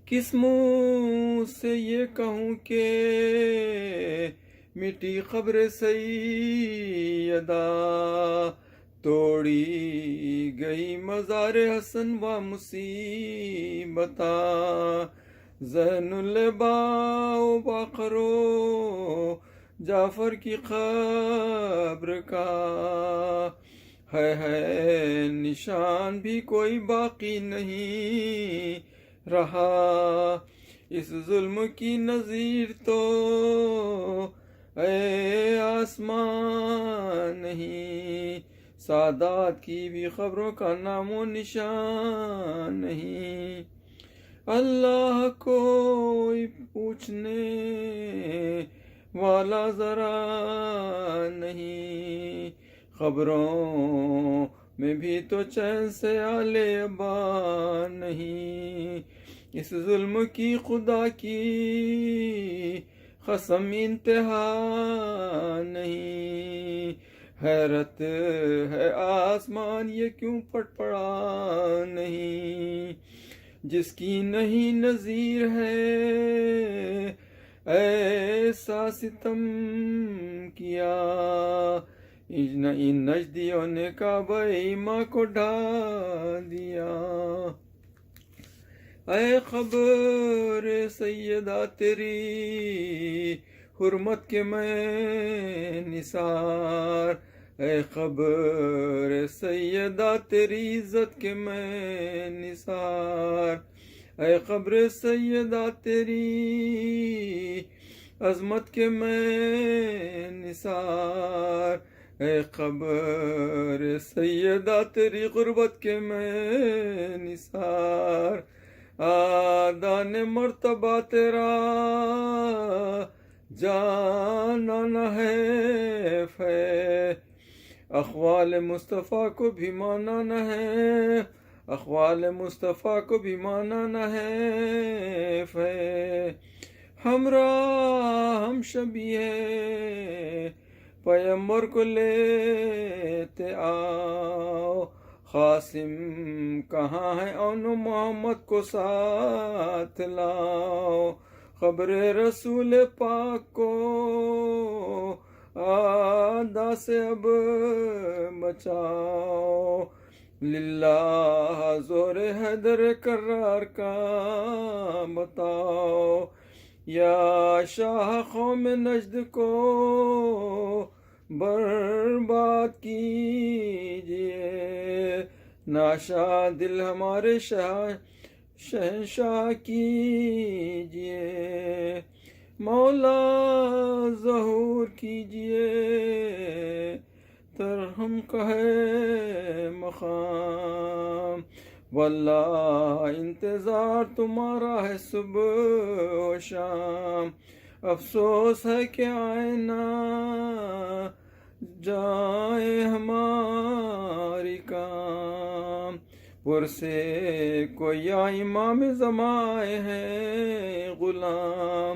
Speaker 4: کس منہ سے یہ کہوں کہ مٹی خبر سیدہ، توڑی گئی مزار حسن و مصیبتا، زین الباء باقرو جعفر کی قبر کا ہے نشان بھی کوئی باقی نہیں رہا، اس ظلم کی نظیر تو اے آسمان نہیں، سادات کی بھی خبروں کا نام و نشان نہیں، اللہ کوئی پوچھنے والا ذرا نہیں، خبروں میں بھی تو چین سے آل ابا نہیں، اس ظلم کی خدا کی قسم انتہا نہیں، حیرت ہے آسمان یہ کیوں پٹ پڑا نہیں، جس کی نہیں نظیر ہے ایسا ستم کیا، ان نجدیوں نے کعبہ ایماں کو ڈھا دیا، اے خبر سیدہ تیری حرمت کے میں نثار، اے خبر سیدہ تیری عزت کے میں نثار، اے خبر سیدہ تیری عظمت کے میں نثار، اے خبر سیدہ تیری غربت کے میں نثار، آدان مرتبہ تیرا جانا نہ حیف ہے، اقوال مصطفیٰ کو بھی مانا نہ ہے، اقوال مصطفیٰ کو بھی مانا نہ حیف ہے، ہمراہ ہم شبیہ پیغمبر کو لیتے آؤ، قاسم کہاں ہے اون محمد کو ساتھ لاؤ، خبر رسول پاک کو آدھا سے اب بچاؤ، للہ زور حیدر کرار کا بتاؤ، یا شاہ قوم نجد کو برباد کیجئے، ناشاد دل ہمارے شہنشاہ کیجئے، مولا ظہور کیجئے، ترہم کا ہے مقام، واللہ انتظار تمہارا ہے صبح و شام، افسوس ہے کہ آئے نہ جائے ہماری کام، پرسے کوئی یا امام زمائے ہیں Ghulam,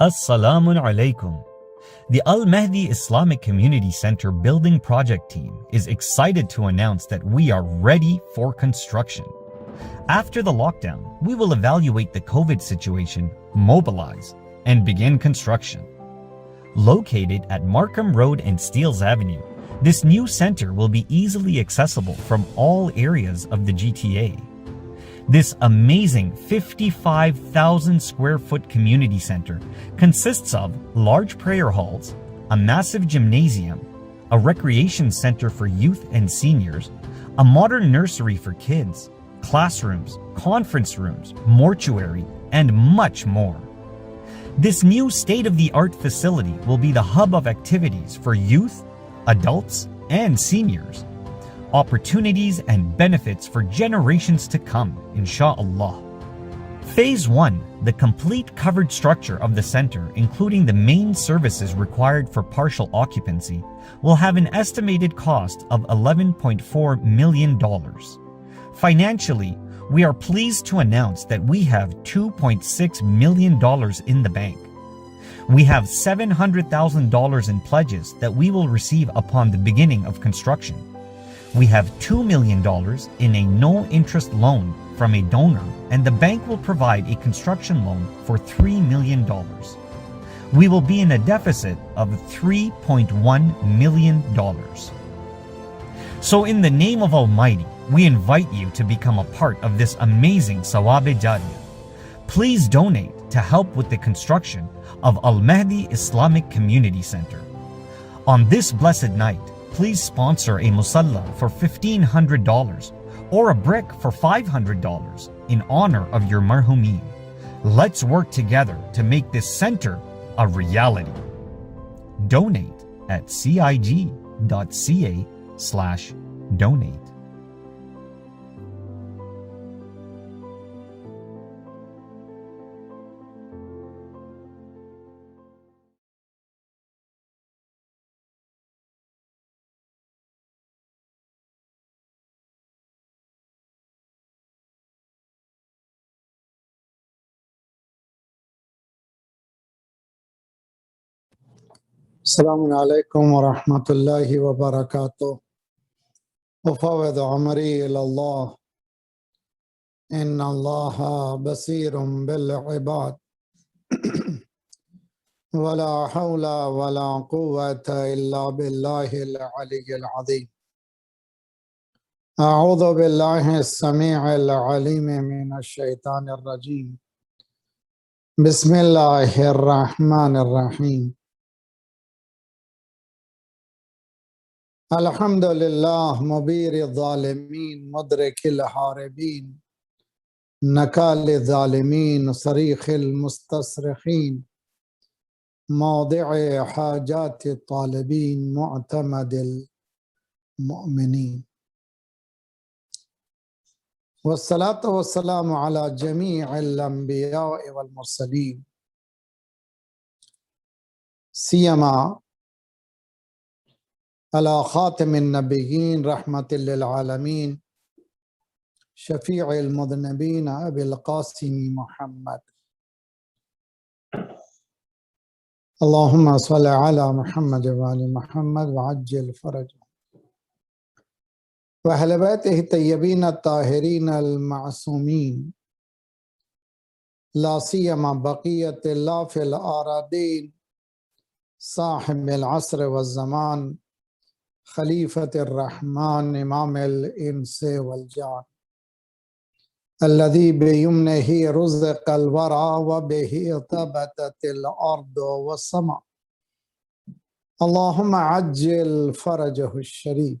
Speaker 5: Assalamu alaikum. The Al Mahdi Islamic Community Center building project team is excited to announce that we are ready for construction. After the lockdown, we will evaluate the COVID situation, mobilize, and begin construction. Located at Markham Road and Steeles Avenue, this new center will be easily accessible from all areas of the GTA. This amazing 55,000 square foot community center consists of large prayer halls, a massive gymnasium, a recreation center for youth and seniors, a modern nursery for kids, classrooms, conference rooms, mortuary, and much more. This new state-of-the-art facility will be the hub of activities for youth, adults, and seniors. Opportunities and benefits for generations to come, insha'Allah. Phase 1, the complete covered structure of the center, including the main services required for partial occupancy, will have an estimated cost of $11.4 million. Financially, we are pleased to announce that we have $2.6 million in the bank. We have $700,000 in pledges that we will receive upon the beginning of construction. We have $2 million in a no-interest loan from a donor, and the bank will provide a construction loan for $3 million. We will be in a deficit of $3.1 million. So in the name of Almighty, we invite you to become a part of this amazing Sawab-e-Jariyah. Please donate to help with the construction of Al Mahdi Islamic Community Center. On this blessed night, please sponsor a musalla for $1,500 or a brick for $500 in honor of your marhumeen. Let's work together to make this center a reality. Donate at cig.ca/donate.
Speaker 6: السلام عليكم ورحمة الله وبركاته. أفوض أمري إلى الله إن الله بصير بالعباد ولا حول ولا قوة إلا بالله العلي العظيم. أعوذ بالله السميع العليم من الشيطان الرجيم. بسم الله الرحمن الرحيم. الحمد لله مبير الظالمين مدرك الحاربين نكال الظالمين صريخ المستصرخين موضع حاجات الطالبين معتمد المؤمنين والصلاة والسلام على جميع الأنبياء والمرسلين سيما على خاتم النبيين رحمة للعالمين شفيع المذنبين أبي القاسم محمد. اللهم صل على محمد وعلى محمد وعجل فرجه وأهل بيته الطيبين الطاهرين المعصومين لا سيما بقية الله في الأراضين صاحب العصر والزمان خليفة الرحمن إمام الإنس والجان الذي بيمنه رزق الورى وبه ثبتت الأرض والسماء. اللهم عجل فرجه الشريف.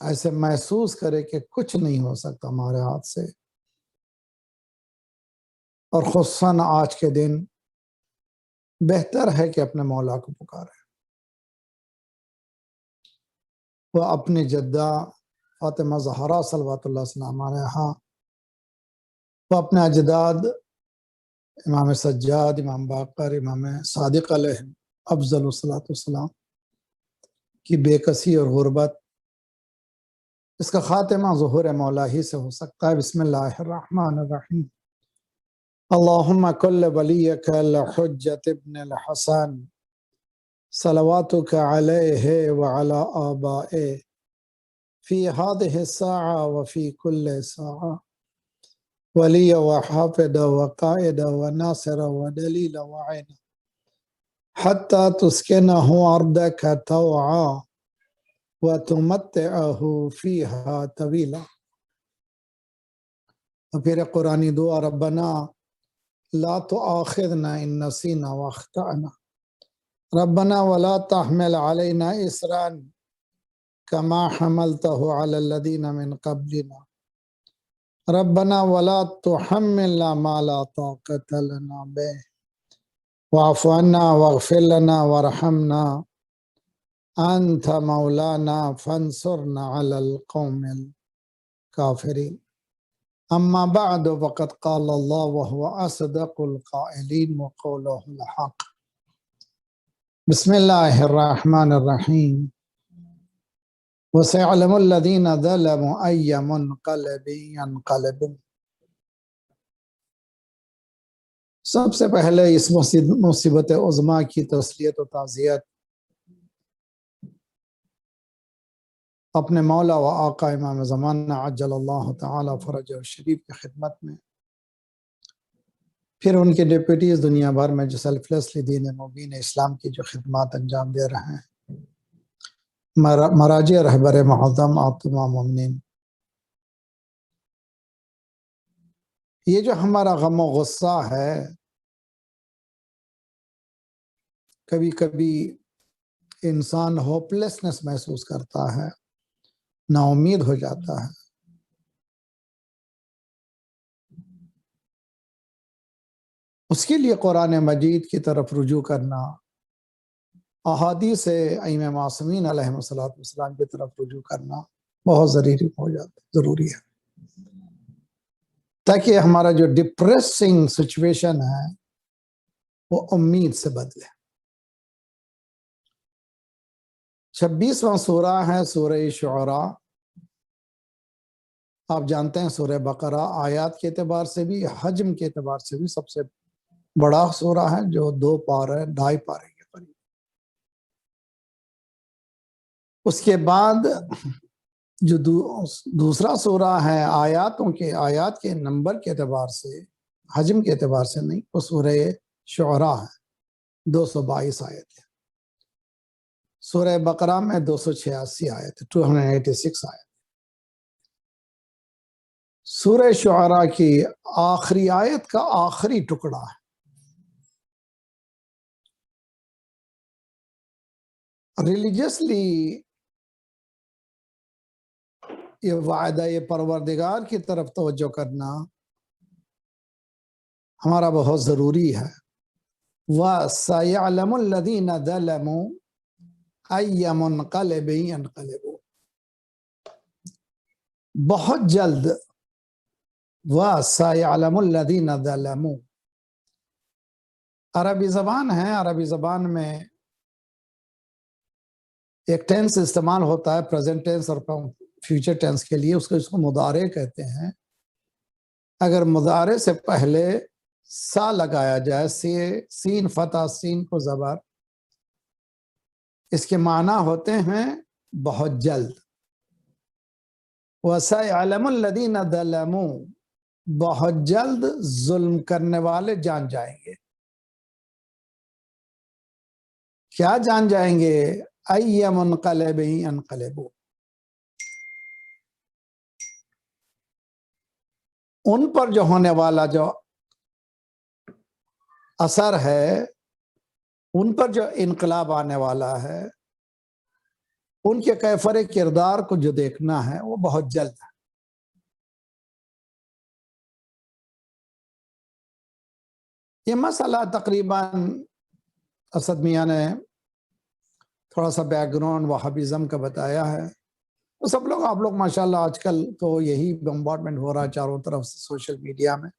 Speaker 6: ایسے محسوس کرے کہ کچھ نہیں ہو سکتا ہمارے ہاتھ سے، اور خصوصاً آج کے دن بہتر ہے کہ اپنے مولا کو پکارے۔ وہ اپنی جدہ فاطمہ زہرا صلوات اللہ وسلم علیہا، وہ اپنے اجداد امام سجاد، امام باقر، امام صادق علیہ افضل الصلاۃ والسلام کی بے کسی اور غربت، اس کا خاتمہ ظہور مولا ہی سے ہو سکتا ہے۔ بسم اللہ الرحمن الرحیم۔ اللہم کل ولیک الحجۃ ابن الحسن صلواتک علیہ وعلی آبائہ فی هذه الساعة وفی کل ساعة ولی وحافظ وقائد وناصر ودلیل وعین حتی تسکنہ ارضک طوعا وتمتعہ فیہا طویلا۔ اور پھر قرآنی دعا، ربنا لا تؤاخذنا ان نسینا واخطأنا ربنا ولا تحمل علینا اسرا کما حملته علی الذین من قبلنا ربنا ولا تحملنا ما لا طاقة لنا به واعف عنا واغفر لنا وارحمنا انت مولانا فانصرنا على القوم الكافرين اما بعد فقد قال الله وهو اصدق القائلين وقوله الحق۔ بسم اللہ الرحمن الرحیم۔ وسيعلم الذين ظلموا أي منقلب ينقلبون۔ سب سے پہلے اس مصیبت عظمیٰ کی تسلیت و تعزیت اپنے مولا و آقا امام زمانہ عجل اللہ تعالی فرجہ شریف کی خدمت میں، پھر ان کے ڈپٹیز دنیا بھر میں جو سیلفلیسلی دین مبین اسلام کی جو خدمات انجام دے رہے ہیں، مراجع رہبر معظم آپ تمام مومنین، یہ جو ہمارا غم و غصہ ہے، کبھی کبھی انسان ہوپلیسنس محسوس کرتا ہے، نا امید ہو جاتا ہے، اس کے لیے قرآن مجید کی طرف رجوع کرنا، احادیث ائمہ معصومین علیہ السلام کی طرف رجوع کرنا بہت ضروری ہے، تاکہ ہمارا جو ڈپریسنگ سچویشن ہے وہ امید سے بدلے۔ 26واں سورہ ہے سورہ شعراء۔ آپ جانتے ہیں سورہ بقرہ آیات کے اعتبار سے بھی، حجم کے اعتبار سے بھی سب سے بڑا سورہ ہے، جو 2 پارے 2.5 پارے کے قریب۔ اس کے بعد جو دوسرا سورہ ہے آیات کے نمبر کے اعتبار سے، حجم کے اعتبار سے نہیں، وہ سورہ شعراء ہے، 222 آیت ہے۔ سورہ بقرہ میں 286 آیت ہے، 286 آیت۔ سورہ شعراء کی آخری آیت کا آخری ٹکڑا ہے۔ ریلیجسلی یہ وعدہ پروردگار کی طرف توجہ کرنا ہمارا بہت ضروری ہے۔ وَسَيَعْلَمُ الَّذِينَ ظَلَمُوا أَيَّ مُنْقَلِبٍ يَنْقَلِبُونَ۔ بہت جلد وَسَيَعْلَمُ الَّذِينَ ظَلَمُوا، عربی زبان ہے، عربی زبان میں ایک ٹینس استعمال ہوتا ہے، پریزنٹ ٹینس اور فیوچر ٹینس کے لیے، اس کو مضارع کہتے ہیں۔ اگر مضارع سے پہلے سا لگایا جائے، سین فتح سین کو زبر، اس کے معنی ہوتے ہیں بہت جلد۔ وَسَيَعْلَمُ الَّذِينَ ظَلَمُوا، بہت جلد ظلم کرنے والے جان جائیں گے۔ کیا جان جائیں گے؟ أَيَّ مُنْقَلِبٍ يَنْقَلِبُونَ، ان پر جو ہونے والا جو اثر ہے، ان پر جو انقلاب آنے والا ہے، ان کے کیفر کردار کو جو دیکھنا ہے وہ بہت جلد ہے. یہ مسئلہ تقریباً اسد میاں نے تھوڑا سا بیک گراؤنڈ وہابیزم کا بتایا ہے. تو سب لوگ آپ لوگ ماشاءاللہ آج کل تو یہی بمبارڈمنٹ ہو رہا ہے چاروں طرف سے سوشل میڈیا میں.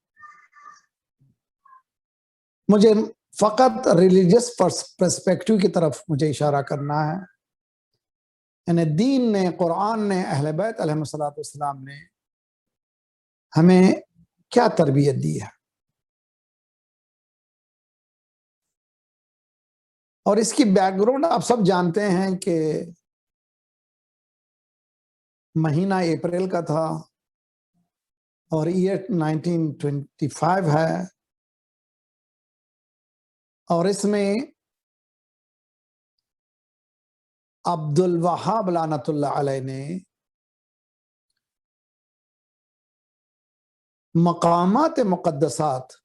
Speaker 6: مجھے فقط ریلیجس پرسپیکٹو کی طرف مجھے اشارہ کرنا ہے. یعنی دین نے، قرآن نے، اہل بیت علیہ السلام نے ہمیں کیا تربیت دی ہے، اور اس کی بیک گراؤنڈ آپ سب جانتے ہیں کہ مہینہ اپریل کا تھا اور ایئر 1925 ہے، اور اس میں عبد الوہاب لعنت اللہ علیہ نے مقامات مقدسات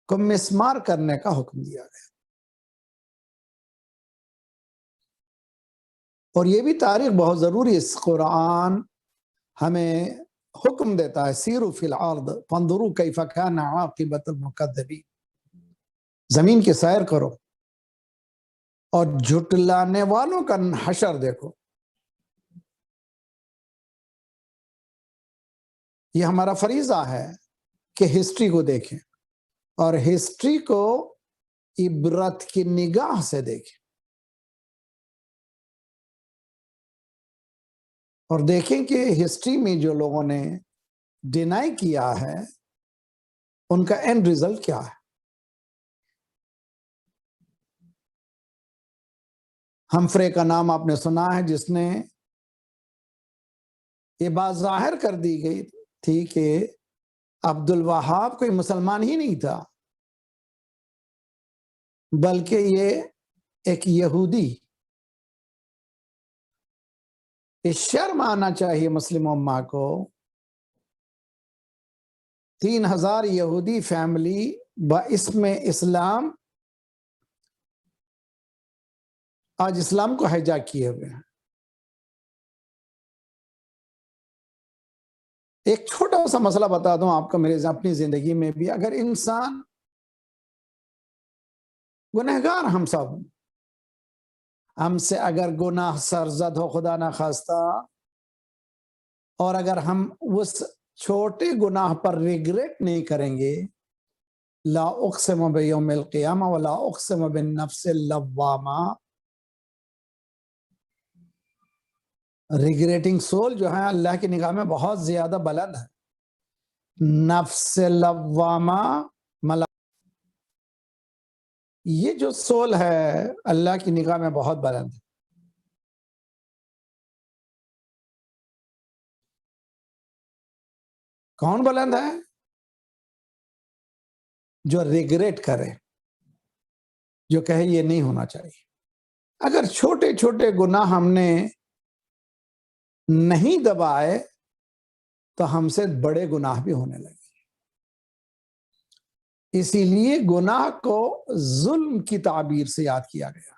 Speaker 6: کو مسمار کرنے کا حکم دیا گیا. اور یہ بھی تاریخ بہت ضروری ہے. اس قرآن ہمیں حکم دیتا ہے سیروا فی الارض فانظروا کیف کان عاقبۃ المکذبین، زمین کی سیر کرو اور جھٹلانے والوں کا حشر دیکھو. یہ ہمارا فریضہ ہے کہ ہسٹری کو دیکھیں اور ہسٹری کو عبرت کی نگاہ سے دیکھیں، اور دیکھیں کہ ہسٹری میں جو لوگوں نے ڈینائی کیا ہے ان کا اینڈ ریزلٹ کیا ہے. ہمفرے کا نام آپ نے سنا ہے، جس نے یہ بات ظاہر کر دی گئی تھی کہ عبد الوہاب کوئی مسلمان ہی نہیں تھا بلکہ یہ ایک یہودی. اس شرم آنا چاہیے مسلم امہ کو، 3000 یہودی فیملی باسم اسلام آج اسلام کو ہائیجیک کیے ہوئے ہیں. ایک چھوٹا سا مسئلہ بتا دوں آپ کو، میرے اپنی زندگی میں بھی اگر انسان گنہگار، ہم سے اگر گناہ سرزد ہو خدا نہ خواستہ، اور اگر ہم اس چھوٹے گناہ پر ریگریٹ نہیں کریں گے، لا اقسم بیوم القیامہ ولا اقسم بالنفس اللوامہ، ریگریٹنگ سول جو ہے اللہ کی نگاہ میں بہت زیادہ بلند ہے. نفس لوامہ یہ جو سول ہے اللہ کی نگاہ میں بہت بلند ہے. کون بلند ہے؟ جو ریگریٹ کرے، جو کہے یہ نہیں ہونا چاہیے. اگر چھوٹے چھوٹے گناہ ہم نے نہیں دبائے تو ہم سے بڑے گناہ بھی ہونے لگے. اسی لیے گناہ کو ظلم کی تعبیر سے یاد کیا گیا.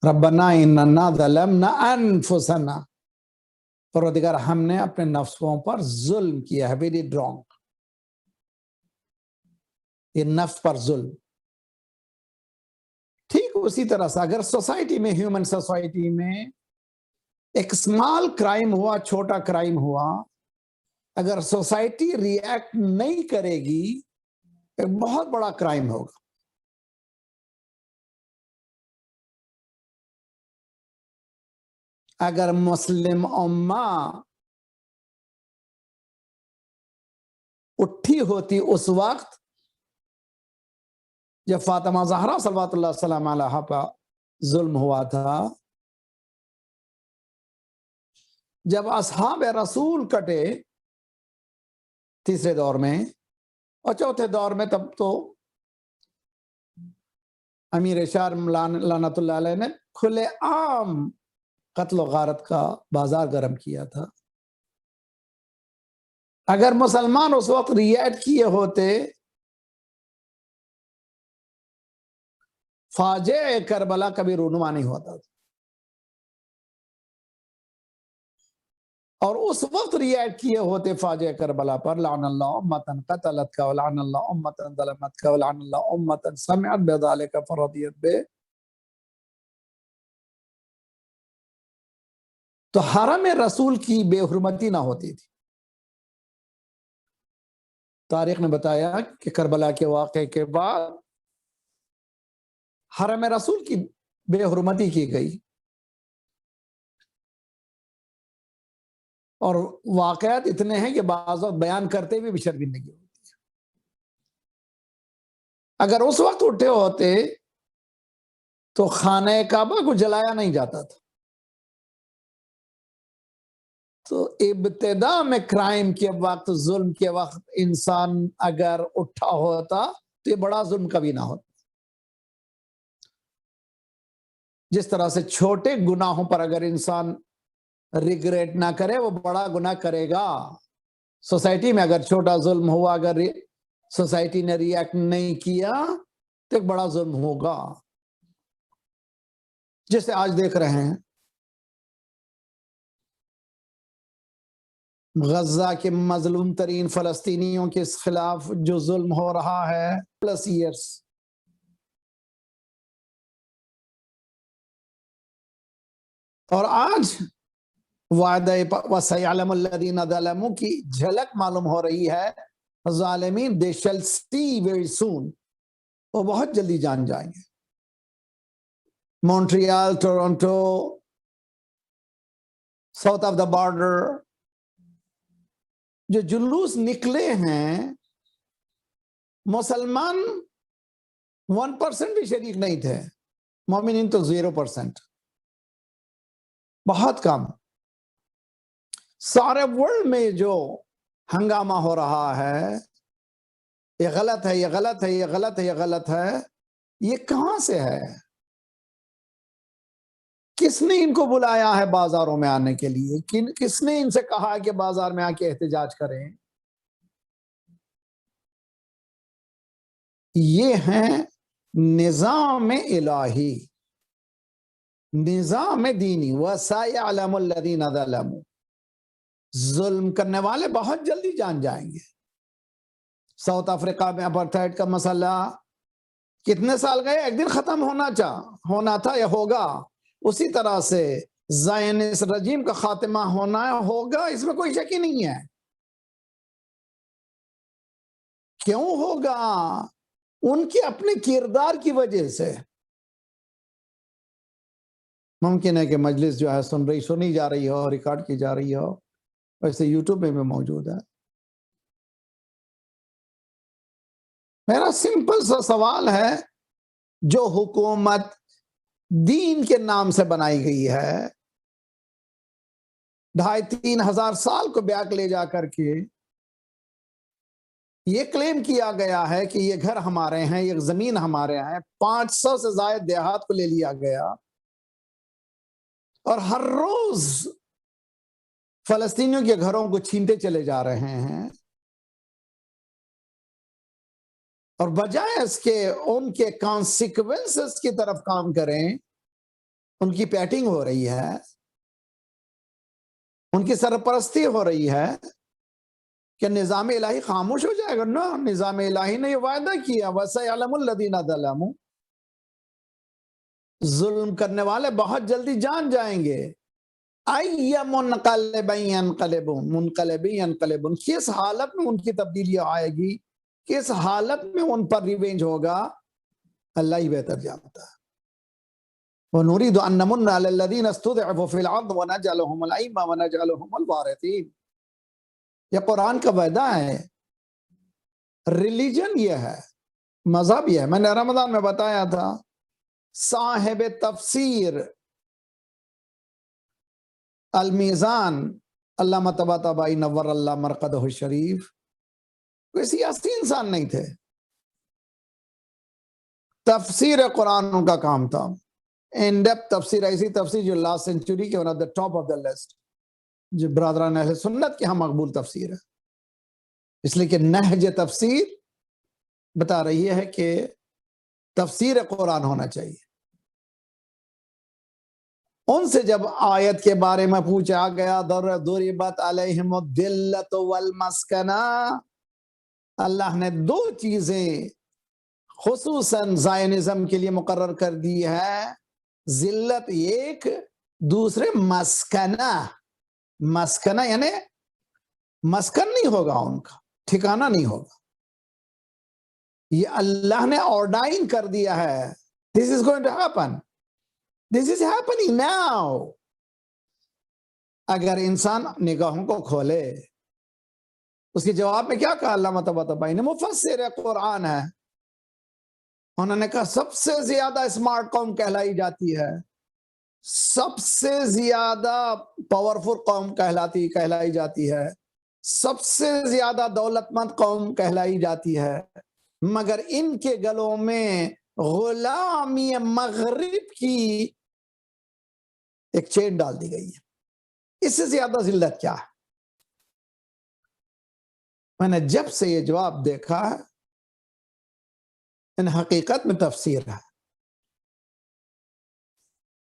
Speaker 6: ربنا اننا ظلمنا انفسنا، پروردگار ہم نے اپنے نفسوں پر ظلم کیا ہے. We did wrong. یہ نفس پر ظلم. ٹھیک اسی طرح سے اگر سوسائٹی میں، ہیومن سوسائٹی میں ایک اسمال کرائم ہوا، چھوٹا کرائم ہوا، اگر سوسائٹی ری ایکٹ نہیں کرے گی ایک بہت بڑا کرائم ہوگا. اگر مسلم امہ اٹھی ہوتی اس وقت جب فاطمہ زہرا صلوات اللہ السلام علیہا پر ظلم ہوا تھا، جب اصحاب رسول کٹے تیسرے دور میں اور چوتھے دور میں، تب تو امیر شام لعنت اللہ علیہ نے کھلے عام قتل و غارت کا بازار گرم کیا تھا. اگر مسلمان اس وقت ری ایکٹ کیے ہوتے فاجع کربلا کبھی رونما نہیں ہوتا تھا، اور اس وقت ریئیکٹ کیے ہوتے فاجع کربلا پر، لعن اللہ امتن قتلت کا ولعن اللہ امتن ظلمت کا ولعن اللہ امتن سمعت بذالک فرضیت بے. تو حرم رسول کی بے حرمتی نہ ہوتی تھی. تاریخ نے بتایا کہ کربلا کے واقعے کے بعد حرم رسول کی بے حرمتی کی گئی، اور واقعات اتنے ہیں کہ بعض وقت بیان کرتے ہوئے بھی شرمندگی ہوتی ہے. اگر اس وقت اٹھے ہوتے تو خانہ کعبہ کو جلایا نہیں جاتا تھا. تو ابتدا میں کرائم کے وقت، ظلم کے وقت انسان اگر اٹھا ہوتا تو یہ بڑا ظلم کبھی نہ ہوتا. جس طرح سے چھوٹے گناہوں پر اگر انسان ریگریٹ نہ کرے وہ بڑا گناہ کرے گا. سوسائٹی میں اگر چھوٹا ظلم ہوا، اگر سوسائٹی نے ریئیکٹ نہیں کیا تو ایک بڑا ظلم ہوگا. جیسے آج دیکھ رہے ہیں غزہ کے مظلوم ترین فلسطینیوں کے خلاف جو ظلم ہو رہا ہے پلس ایئرس. اور آج وعدہ وَسَيَعْلَمُ الَّذِينَ ظَلَمُوا کی جھلک معلوم ہو رہی ہے. ظالمین they shall see very soon، وہ بہت جلدی جان جائیں گے. Montreal, Toronto, south of the border جو جلوس نکلے ہیں، مسلمان 1% بھی شریک نہیں تھے، مومنین تو 0%، بہت کم. سارے ورلڈ میں جو ہنگامہ ہو رہا ہے، یہ غلط ہے، یہ غلط ہے، یہ غلط ہے، یہ غلط ہے، یہ کہاں سے ہے؟ کس نے ان کو بلایا ہے بازاروں میں آنے کے لیے؟ کس نے ان سے کہا کہ بازار میں آ کے احتجاج کریں؟ یہ ہیں نظام الہی، نظام دینی. وَسَيَعْلَمُ الَّذِينَ ظَلَمُوا، ظلم کرنے والے بہت جلدی جان جائیں گے. ساؤتھ افریقہ میں اپارتھائڈ کا مسئلہ کتنے سال گئے؟ ایک دن ختم ہونا تھا یا ہوگا. اسی طرح سے زائنسٹ رجیم کا خاتمہ ہوگا، اس میں کوئی شک ہی نہیں ہے. کیوں ہوگا؟ ان کے اپنے کردار کی وجہ سے. ممکن ہے کہ مجلس جو ہے سنی جا رہی ہو، ریکارڈ کی جا رہی ہو، ویسے یوٹیوب میں بھی موجود ہے. میرا سمپل سا سوال ہے، جو حکومت دین کے نام سے بنائی گئی ہے، 2500-3000 سال کو بیک لے جا کر کے یہ کلیم کیا گیا ہے کہ یہ گھر ہمارے ہیں، یہ زمین ہمارے ہیں. 500 سے زائد دیہات کو لے لیا گیا، اور ہر روز فلسطینیوں کے گھروں کو چھینتے چلے جا رہے ہیں. اور بجائے اس کے ان کے کانسیکوینسز کی طرف کام کریں، ان کی پیٹنگ ہو رہی ہے، ان کی سرپرستی ہو رہی ہے کہ نظام الہی خاموش ہو جائے گا. نا، نظام الہی نے یہ وعدہ کیا، وَسَيَعْلَمُ الَّذِينَ ظَلَمُوا، ظلم کرنے والے بہت جلدی جان جائیں گے. أَيَّ مُنْقَلِبٍ يَنْقَلِبُونَ، مُنْقَلِبٍ يَنْقَلِبُونَ، کس حالت میں ان کی تبدیلی آئے گی، کس حالت میں ان پر ریونج ہوگا، اللہ ہی بہتر جانتا ہے. وَنُرِيدُ أَن نَّمُنَّ عَلَى الَّذِينَ اسْتُضْعِفُوا فِي الْأَرْضِ وَنَجْعَلَهُمُ الْأَئِمَّةَ وَنَجْعَلَهُمُ الْوَارِثِينَ. یہ قرآن کا وعدہ ہے. ریلیجن یہ ہے، مذہب یہ ہے. میں نے رمضان میں بتایا تھا، صاحب تفسیر المیزان علامہ طباطبائی نور اللہ مرقدہ الشریف کوئی سیاسی انسان نہیں تھے. تفسیر قرآن ان کا کام تھا. ان ڈیپتھ تفسیر، ایسی تفسیر جو لاسٹ سینچری کے one of the top of the list, جو برادران اہل سنت کے ہاں مقبول تفسیر ہے. اس لیے کہ نہج تفسیر بتا رہی ہے کہ تفسیر قرآن ہونا چاہیے. ان سے جب آیت کے بارے میں پوچھا گیا ضربت علیہم الذلۃ والمسکنہ، اللہ نے دو چیزیں خصوصاً زائنزم کے لیے مقرر کر دی ہے، ذلت ایک، دوسرے مسکنہ. مسکنہ یعنی مسکن نہیں ہوگا، ان کا ٹھکانہ نہیں ہوگا. یہ اللہ نے آرڈائن کر دیا ہے. This is going to happen. This is happening now. اگر انسان نگاہوں کو کھولے، اس کے جواب میں کیا کہا علامہ طباطبائی نے؟ مفسر قرآن ہے. انہوں نے کہا سب سے زیادہ اسمارٹ قوم کہلائی جاتی ہے، سب سے زیادہ پاورفل قوم کہلائی جاتی ہے، سب سے زیادہ دولت مند قوم کہلائی جاتی ہے، مگر ان کے گلوں میں غلامی مغرب کی ایک چین ڈال دی گئی ہے. اس سے زیادہ ذلت کیا ہے؟ میں نے جب سے یہ جواب دیکھا، ان حقیقت میں تفسیر ہے.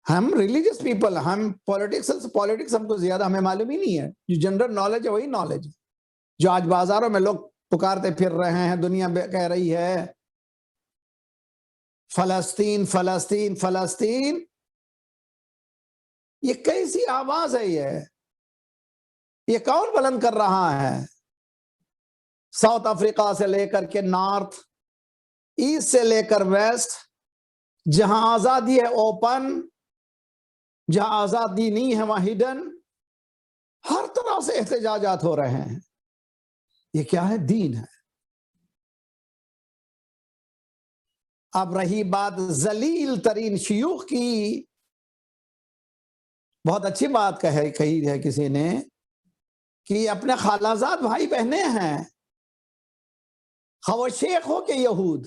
Speaker 6: ہم ریلیجس پیپل، ہم پولیٹکس ہم کو زیادہ ہمیں معلوم ہی نہیں ہے. جو جنرل نالج ہے وہی نالج ہے. جو آج بازاروں میں لوگ پکارتے پھر رہے ہیں، دنیا کہہ رہی ہے فلسطین فلسطین فلسطین، یہ کیسی آواز ہے؟ یہ کون بلند کر رہا ہے؟ ساؤتھ افریقہ سے لے کر کے نارتھ ایسٹ سے لے کر ویسٹ، جہاں آزادی ہے اوپن، جہاں آزادی نہیں ہے وہاں ہڈن، ہر طرح سے احتجاجات ہو رہے ہیں. یہ کیا ہے؟ دین ہے. اب رہی بات ذلیل ترین شیوخ کی، بہت اچھی بات کہی ہے کسی نے کہ اپنے خالازاد بھائی بہنیں ہیں، خواہ وہ شیخ ہو کہ یہود،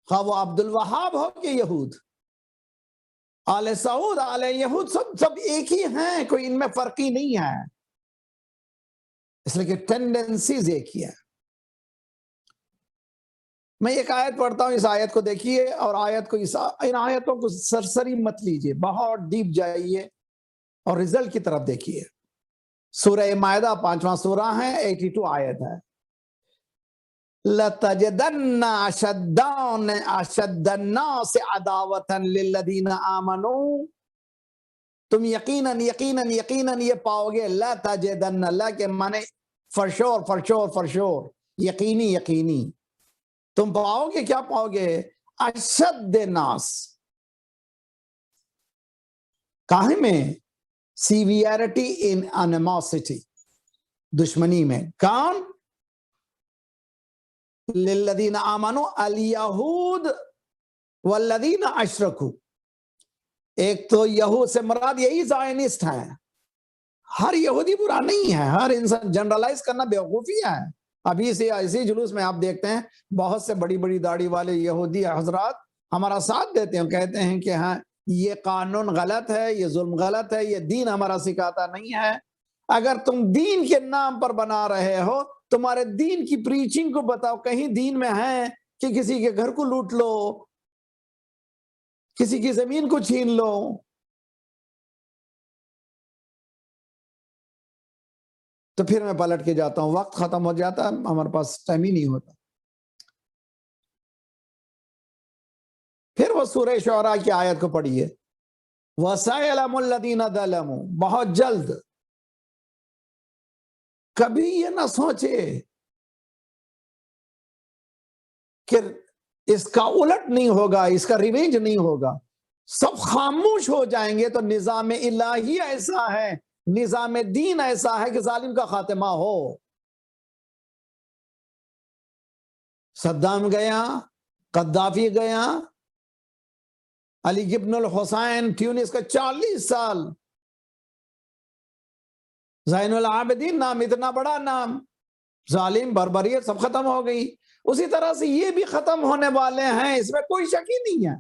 Speaker 6: خواہ وہ عبد الوہاب ہو کہ یہود، آل سعود آل یہود، سب ایک ہی ہیں، کوئی ان میں فرقی نہیں ہے. اس لیے کہ ٹینڈنسیز ایک ہی ہے. میں ایک آیت پڑھتا ہوں، اس آیت کو دیکھیے، اور ان آیتوں کو سرسری مت لیجئے، بہت ڈیپ جائیے اور رزلٹ کی طرف دیکھیے. سورہ مائدہ 5واں سورہ ہے، 82 آیت ہے. لَتَجِدَنَّ أَشَدَّ النَّاسِ عَدَاوَةً لِلَّذِينَ آمَنُوا، تم یقیناً یہ پاؤ گے. لَتَجِدَنَّ، لا کے معنی for sure، یقینی. تم پاؤ گے، کیا پاؤ گے؟ اشد الناس، کاہے میں؟ سیویئرٹی ان انیموسٹی، دشمنی میں. کون؟ للذین آمنوا الیہود والذین اشرکوا. ایک تو یہود سے مراد یہی زائنسٹ ہیں. ہر یہودی برا نہیں ہے، ہر انسان جنرلائز کرنا بیوقوفی ہے. ابھی سے اسی جلوس میں آپ دیکھتے ہیں بہت سے بڑی داڑھی والے یہودی حضرات ہمارا ساتھ دیتے ہیں، کہتے ہیں کہ ہاں یہ قانون غلط ہے، یہ ظلم غلط ہے، یہ دین ہمارا سکھاتا نہیں ہے. اگر تم دین کے نام پر بنا رہے ہو، تمہارے دین کی پریچنگ کو بتاؤ. کہیں دین میں ہے کہ کسی کے گھر کو لوٹ لو، کسی کی زمین کو چھین لو؟ تو پھر میں پلٹ کے جاتا ہوں، وقت ختم ہو جاتا ہے، ہمارے پاس ٹائم ہی نہیں ہوتا. پھر وہ سورہ شعراء کی آیت کو پڑھیے، وَسَيَعْلَمُ الَّذِينَ ظَلَمُوا. بہت جلد. کبھی یہ نہ سوچے کہ اس کا الٹ نہیں ہوگا، اس کا ریونج نہیں ہوگا. سب خاموش ہو جائیں گے تو نظام الہی ایسا ہے، نظام دین ایسا ہے کہ ظالم کا خاتمہ ہو. صدام گیا، قذافی گیا، علی ابن الحسین ٹیونس کا 40 سال، زین العابدین نام، اتنا بڑا نام، ظالم، بربریت سب ختم ہو گئی. اسی طرح سے یہ بھی ختم ہونے والے ہیں، اس میں کوئی شک ہی نہیں ہے.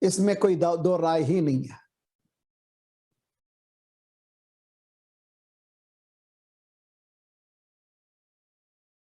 Speaker 6: اس میں کوئی دو رائے ہی نہیں ہے.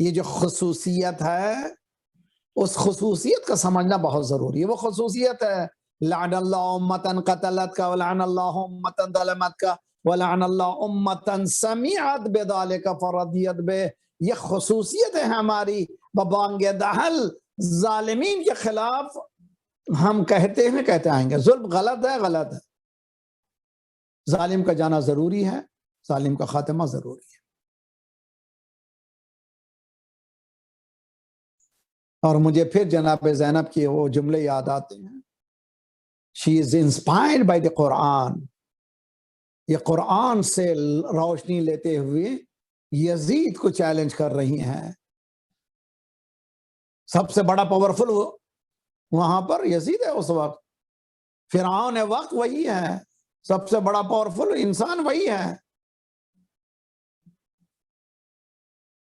Speaker 6: یہ جو خصوصیت ہے اس خصوصیت کا سمجھنا بہت ضروری ہے. وہ خصوصیت ہے لعن اللہ امتن قتلت کا ولعن اللہ امتن ظلمت کا ولعن اللہ امتن سمعت بذالک فرضیت بے. یہ خصوصیت ہے ہماری. ببانگ دہل ظالمین کے خلاف ہم کہتے آئیں گے ظلم غلط ہے، غلط ہے. ظالم کا جانا ضروری ہے، ظالم کا خاتمہ ضروری ہے. اور مجھے پھر جناب زینب کی وہ جملے یاد آتے ہیں. She is inspired by the قرآن. یہ قرآن سے روشنی لیتے ہوئے یزید کو چیلنج کر رہی ہیں. سب سے بڑا پاورفل وہاں پر یزید ہے اس وقت. فرعون وقت وہی ہے، سب سے بڑا پاورفل انسان وہی ہے،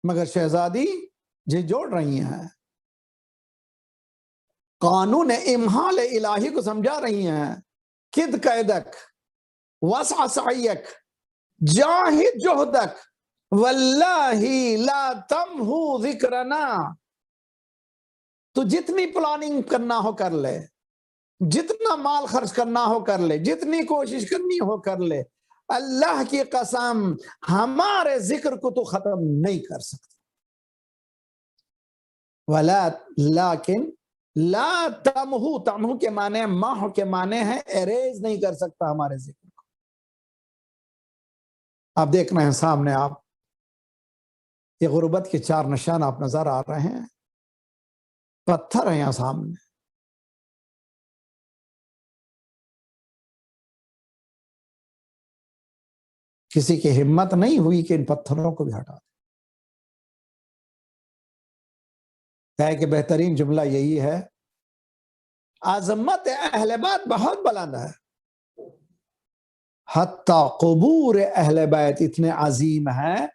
Speaker 6: مگر شہزادی جھنجھوڑ رہی ہیں، قانون امہال الہی کو سمجھا رہی ہیں. کد قیدک وسع سعیک جاہد جہدک واللہ لا تمہو ذکرنا. تو جتنی پلاننگ کرنا ہو کر لے، جتنا مال خرچ کرنا ہو کر لے، جتنی کوشش کرنی ہو کر لے، اللہ کی قسم ہمارے ذکر کو تو ختم نہیں کر سکتے. لیکن لا تمہو، تمہو کے معنی محو کے معنی ہے اریز نہیں کر سکتا ہمارے ذکر کو. آپ دیکھ رہے ہیں سامنے، آپ یہ غربت کے 4 نشان آپ نظر آ رہے ہیں. پتھر ہیں یہاں سامنے. کسی کی ہمت نہیں ہوئی کہ ان پتھروں کو بھی ہٹا دے. ہے کہ بہترین جملہ یہی ہے، عظمت اہل بیت بہت بلند ہے، حتیٰ قبور اہل بیت اتنے عظیم ہیں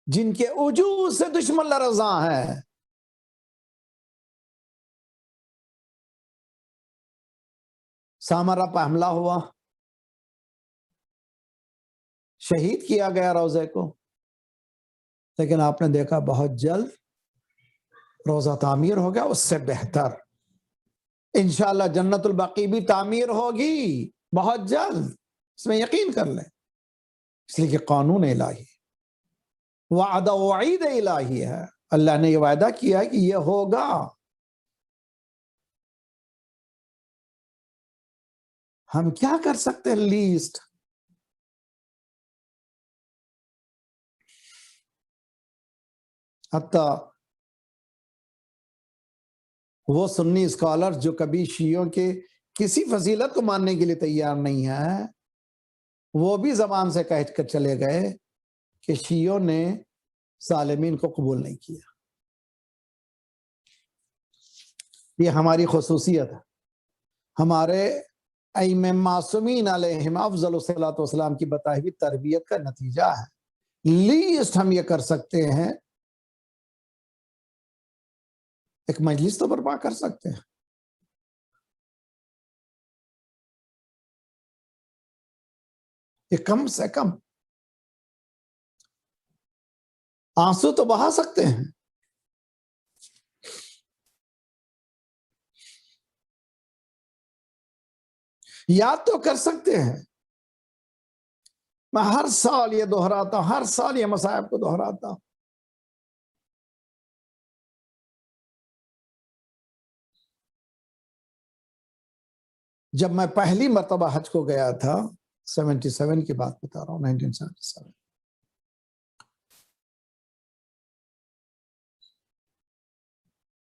Speaker 6: جن کے وجود سے دشمن لرزاں ہیں. سامرا پہ حملہ ہوا، شہید کیا گیا روزے کو، لیکن آپ نے دیکھا بہت جلد روزہ تعمیر ہو گیا. اس سے بہتر انشاءاللہ جنت البقی بھی تعمیر ہوگی بہت جلد، اس میں یقین کر لیں. اس لیے کہ قانون الہی، وعدہ وعید الہی ہے. اللہ نے یہ وعدہ کیا ہے کہ یہ ہوگا. ہم کیا کر سکتے ہیں؟ لیسٹ حتیٰ وہ سنی اسکالر جو کبھی شیعوں کے کسی فضیلت کو ماننے کے لیے تیار نہیں ہے، وہ بھی زبان سے کہہ کر چلے گئے کہ شیعوں نے ظالمین کو قبول نہیں کیا. یہ ہماری خصوصیت ہے، ہمارے ائمہ معصومین علیہم افضل الصلاۃ والسلام کی بتائی ہوئی تربیت کا نتیجہ ہے. لیسٹ ہم یہ کر سکتے ہیں، ایک مجلس تو برپا کر سکتے ہیں. یہ کم سے کم آنسو تو بہا سکتے ہیں. یاد تو کر سکتے ہیں. میں ہر سال یہ دہراتا ہوں، ہر سال یہ مصائب کو دہراتا ہوں. جب میں پہلی مرتبہ حج کو گیا تھا، 77 کی بات بتا رہا ہوں، 1977،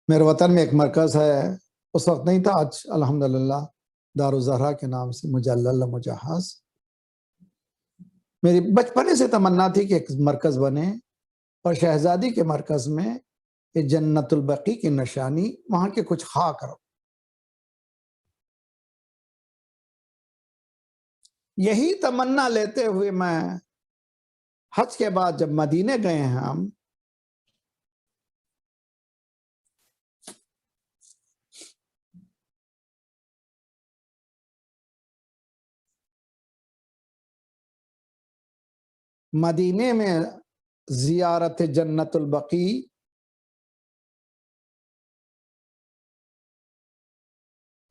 Speaker 6: میرے وطن میں ایک مرکز ہے، اس وقت نہیں تھا، آج الحمدللہ دارالزہرا کے نام سے مجلل مجہز. میری بچپنے سے تمنا تھی کہ ایک مرکز بنے، اور شہزادی کے مرکز میں یہ جنت البقی کی نشانی وہاں کے کچھ خاک رہو. یہی تمنا لیتے ہوئے میں حج کے بعد جب مدینے گئے ہیں، ہم مدینے میں زیارت جنت البقی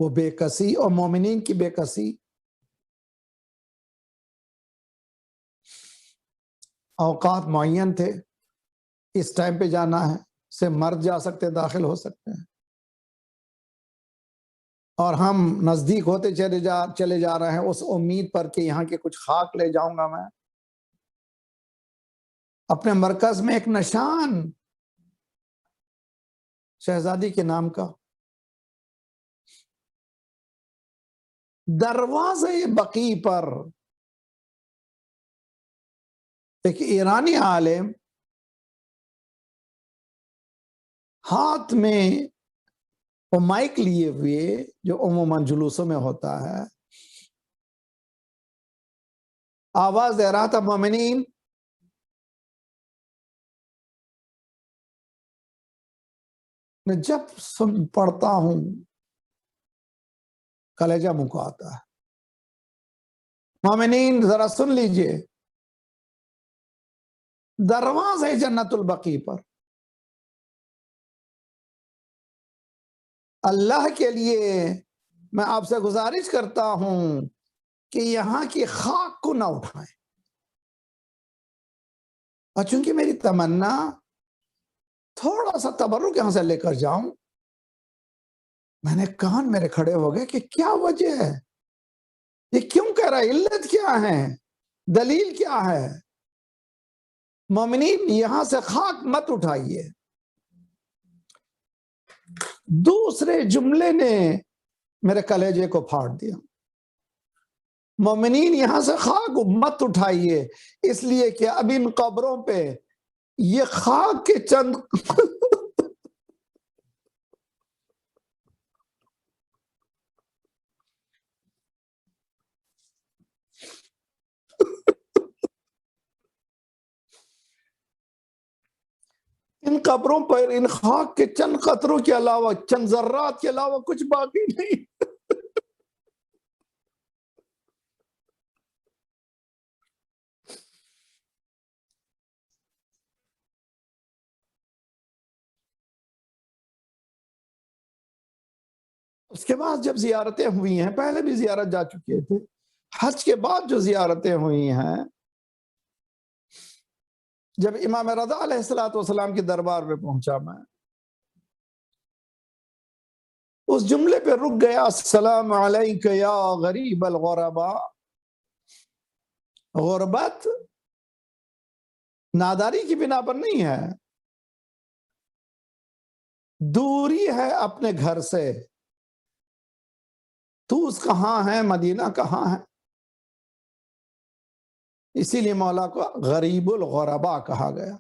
Speaker 6: وہ بے کسی اور مومنین کی بے کسی اوقات معین تھے، اس ٹائم پہ جانا ہے، سے مرد جا سکتے ہیں، داخل ہو سکتے ہیں، اور ہم نزدیک ہوتے چلے جا رہے ہیں اس امید پر کہ یہاں کے کچھ خاک لے جاؤں گا میں، اپنے مرکز میں ایک نشان شہزادی کے نام کا، دروازے بقی پر ایک ایرانی عالم ہاتھ میں وہ مائک لیے ہوئے جو عموماً جلوسوں میں ہوتا ہے، آواز دے رہا تھا، مومنین میں جب پڑھتا ہوں کلیجہ منہ کو آتا ہے، مومنین ذرا سن لیجئے، دروازے جنت البقی پر اللہ کے لیے میں آپ سے گزارش کرتا ہوں کہ یہاں کی خاک کو نہ اٹھائیں، اور چونکہ میری تمنا تھوڑا سا تبرک یہاں سے لے کر جاؤں، میں نے کان میرے کھڑے ہو گئے کہ کیا وجہ ہے، یہ کیوں کہہ رہا ہے، علت کیا ہے، دلیل کیا ہے؟ مومنین یہاں سے خاک مت اٹھائیے۔ دوسرے جملے نے میرے کلیجے کو پھاڑ دیا، مومنین یہاں سے خاک مت اٹھائیے، اس لیے کہ اب ان قبروں پہ یہ خاک کے چند ان قبروں پر ان خاک کے چند قطروں کے علاوہ، چند ذرات کے علاوہ کچھ باقی نہیں۔ اس کے بعد جب زیارتیں ہوئی ہیں، پہلے بھی زیارت جا چکے تھے، حج کے بعد جو زیارتیں ہوئی ہیں، جب امام رضا علیہ السلام کے دربار میں پہنچا میں، اس جملے پہ رک گیا، السلام علیک یا غریب الغرباء۔ غربت ناداری کی بنا پر نہیں ہے، دوری ہے اپنے گھر سے، توس کہاں ہے، مدینہ کہاں ہے، اسی لیے مولا کو غریب الغرباء کہا گیا۔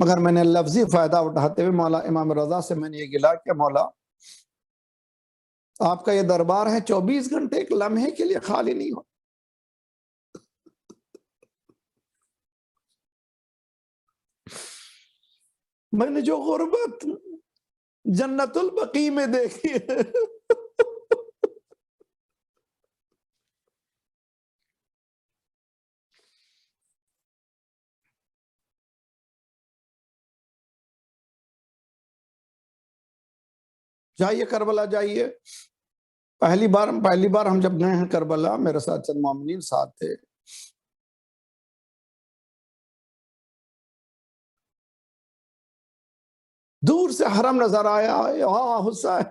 Speaker 6: مگر میں نے لفظی فائدہ اٹھاتے ہوئے مولا امام رضا سے میں نے یہ گلا کہ مولا آپ کا یہ دربار ہے، 24 گھنٹے ایک لمحے کے لیے خالی نہیں ہو، میں نے جو غربت جنت البقی میں دیکھی ہے، جائیے کربلا جائیے۔ پہلی بار ہم جب گئے ہیں کربلا، میرے ساتھ چند مومنین ساتھ تھے، دور سے حرم نظر آیا، ہاں حسین،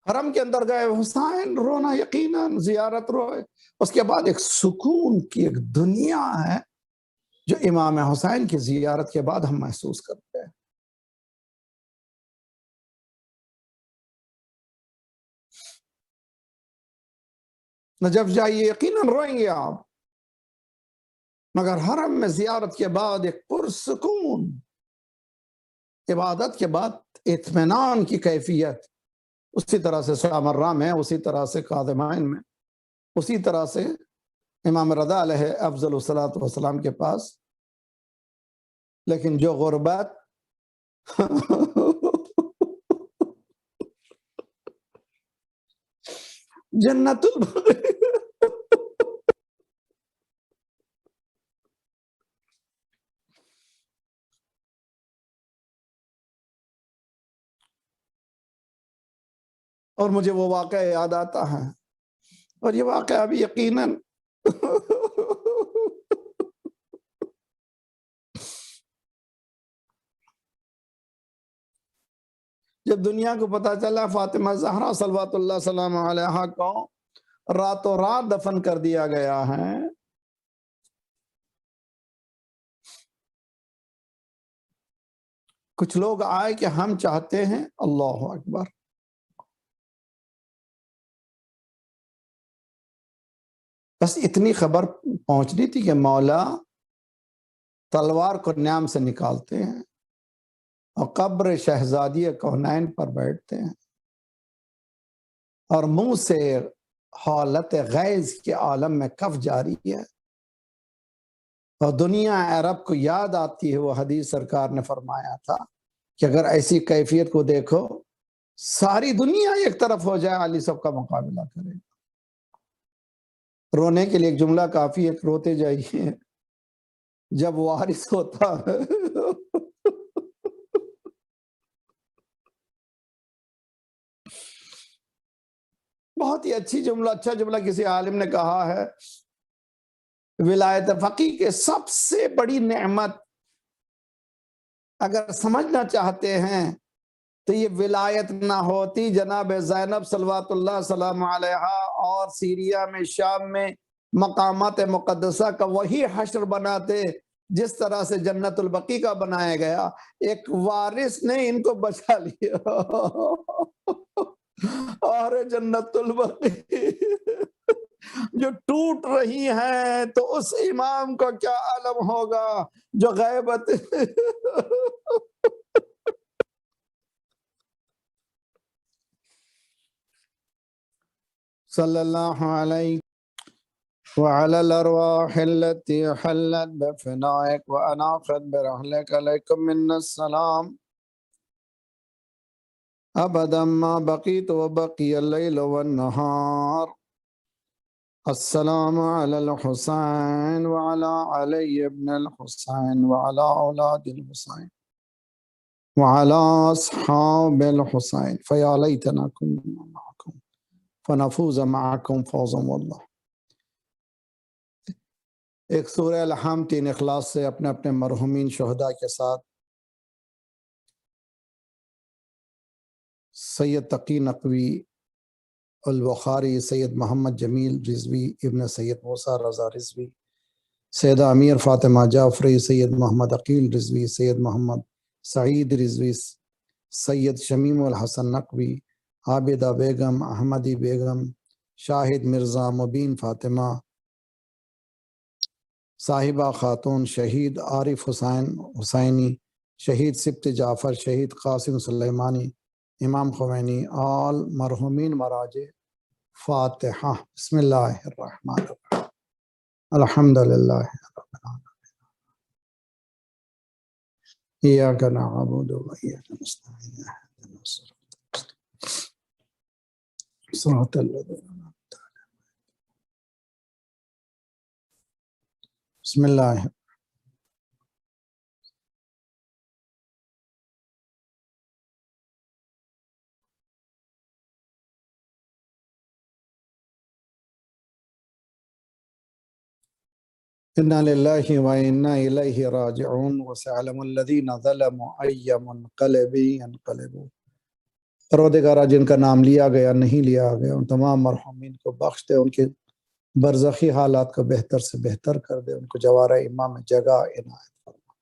Speaker 6: حرم کے اندر گئے، حسین رونا، یقیناً زیارت روئے۔ اس کے بعد ایک سکون کی ایک دنیا ہے جو امام حسین کی زیارت کے بعد ہم محسوس کرتے ہیں۔ نجف جائیے، یقیناً روئیں گے آپ، مگر حرم میں زیارت کے بعد ایک پرسکون، عبادت کے بعد اطمینان کی کیفیت، اسی طرح سے سامرہ میں، اسی طرح سے قادمین میں، اسی طرح سے امام رضا علیہ افضل الصلاۃ والسلام کے پاس۔ لیکن جو غربت جنت البقی، اور مجھے وہ واقعہ یاد آتا ہے، اور یہ واقعہ ابھی یقیناً جب دنیا کو پتا چلا فاطمہ زہرا صلوات اللہ سلام علیہا کو راتوں رات دفن کر دیا گیا ہے، کچھ لوگ آئے کہ ہم چاہتے ہیں، اللہ اکبر، بس اتنی خبر پہنچنی تھی کہ مولا تلوار کو نیام سے نکالتے ہیں اور قبر شہزادی کونین پر بیٹھتے ہیں اور منہ سے حالت غیظ کے عالم میں کف جاری ہے، اور دنیا عرب کو یاد آتی ہے وہ حدیث سرکار نے فرمایا تھا کہ اگر ایسی کیفیت کو دیکھو ساری دنیا ایک طرف ہو جائے علی صاحب کا مقابلہ کرے۔ رونے کے لیے ایک جملہ کافی ہے، روتے جائیے جب وارث ہوتا ہے بہت ہی اچھا جملہ کسی عالم نے کہا ہے، ولایت فقی کے سب سے بڑی نعمت اگر سمجھنا چاہتے ہیں تو یہ ولایت نہ ہوتی جناب زینب صلوات اللہ سلام علیہا اور سیریا میں شام میں مقامات مقدسہ کا وہی حشر بناتے جس طرح سے جنت البقی کا بنایا گیا، ایک وارث نے ان کو بچا لیا اور جنت البقی جو ٹوٹ رہی ہیں تو اس امام کو کیا عالم ہوگا جو غیبت صلی اللہ علیہ وعلى الأرواح التي حلت بفنائك وأناقت برحلك عليكم منا السلام أبدا ما بقيت وبقي الليل والنهار السلام على الحسين وعلى علي بن الحسين وعلى أولاد الحسين وعلى أصحاب الحسين فيا ليتنا كنا معكم فنفوز معكم فوزا والله۔ ایک سورہ الحم 3 اخلاص سے اپنے اپنے مرحومین شہداء کے ساتھ سید تقی نقوی البخاری، سید محمد جمیل رضوی ابن سید موسیٰ رضا رضوی، سیدہ امیر فاطمہ جعفری، سید محمد عقیل رضوی، سید محمد سعید رضوی، سید شمیم الحسن نقوی، عابدہ بیگم، احمدی بیگم، شاہد مرزا مبین فاطمہ، صاحبہ خاتون، شہید عارف حسین حسینی، شہید سبت جعفر، شہید قاسم سلیمانی، امام خمینی، آل مرحومین مراجع، فاتحہ۔ بسم اللہ الرحمن الرحیم، الحمدللہ رب العالمین، ایاک نعبد و ایاک نستعین، اہدنا صراط الذین انعمت علیہم۔ بسم اللہ۔ انا للہ و انا الیہ راجعون وسيعلم الذین ظلموا ای منقلب ینقلبون۔ پروردگارہ جن کا نام لیا گیا نہیں لیا گیا ان تمام مرحومین کو بخش دے، ان کے برزخی حالات کو بہتر سے بہتر کر دے، ان کو جوارہ امام جگہ عنایت فرما۔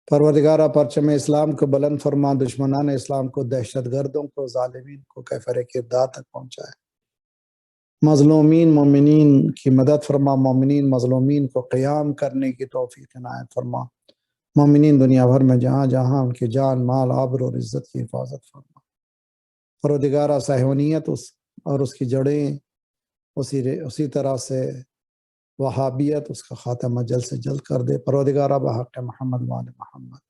Speaker 6: پروردگارہ پرچم اسلام کو بلند فرما، دشمنان اسلام کو، دہشت گردوں کو، ظالمین کو کیفر کردار تک پہنچائے۔ مظلومین مومنین کی مدد فرما، مومنین مظلومین کو قیام کرنے کی توفیق عنایت فرما۔ مومنین دنیا بھر میں جہاں جہاں ان کی جان، مال، آبرو اور عزت کی حفاظت فرما۔ پروردگارہ صہیونیت اور اس کی جڑیں، اسی طرح سے وہابیت، اس کا خاتمہ جلد سے جلد کر دے۔ پروردگارہ بحق محمد وآل محمد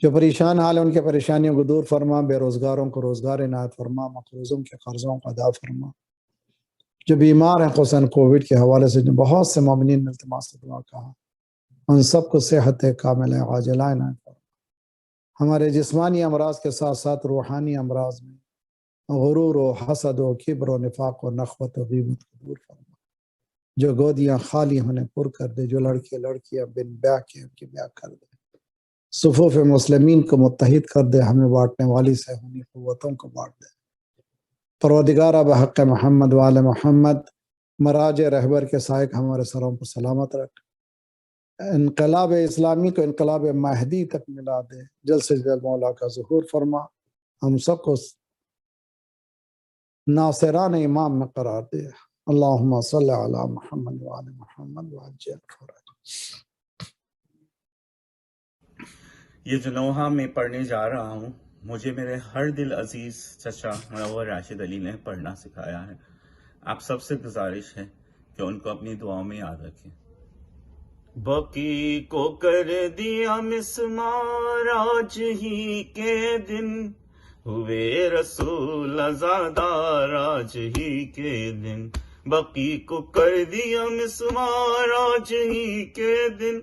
Speaker 6: جو پریشان حال ہیں ان کے پریشانیوں کو دور فرما، بے روزگاروں کو روزگار عنایت فرما، مقروضوں کے قرضوں کو ادا فرما۔ جو بیمار ہیں خصوصاً کووڈ کے حوالے سے جو بہت سے مومنین نے التماس سے دعا کہا، ان سب کو صحت کاملہ عاجلہ عنایت فرما۔ ہمارے جسمانی امراض کے ساتھ ساتھ روحانی امراض میں غرور و حسد و کبر و نفاق و نخوت و غیبت کو دور فرما، جو گودیاں خالی انہیں پر کر دے، جو لڑکے لڑکیاں بن بیاہ کے ان کی بیاہ کر دے، صفوف مسلمین کو متحد کر دے، ہمیں بانٹنے والی سہونی قوتوں کو بانٹ دے۔ پروردگارہ بحق محمد وآل محمد، مراج رہبر کے سائق ہمارے سروں پر سلامت رکھ، انقلاب اسلامی کو انقلاب مہدی تک ملا دے، جلد سے جلد مولا کا ظہور فرما، ہم سب کو ناصران امام میں قرار دے۔ اللہم صلی علی محمد وآل محمد وعجل فرج۔
Speaker 7: یہ جو نوحہ میں پڑھنے جا رہا ہوں، مجھے میرے ہر دل عزیز چچا منور راشد علی نے پڑھنا سکھایا ہے۔ آپ سب سے گزارش ہے کہ ان کو اپنی دعاؤں میں یاد رکھیں۔ بقی کو کر دیا مسمار آج ہی کے دن، ہوئے رسول عزادار آج ہی کے دن۔ بقی کو کر دیا مسمار آج ہی کے دن،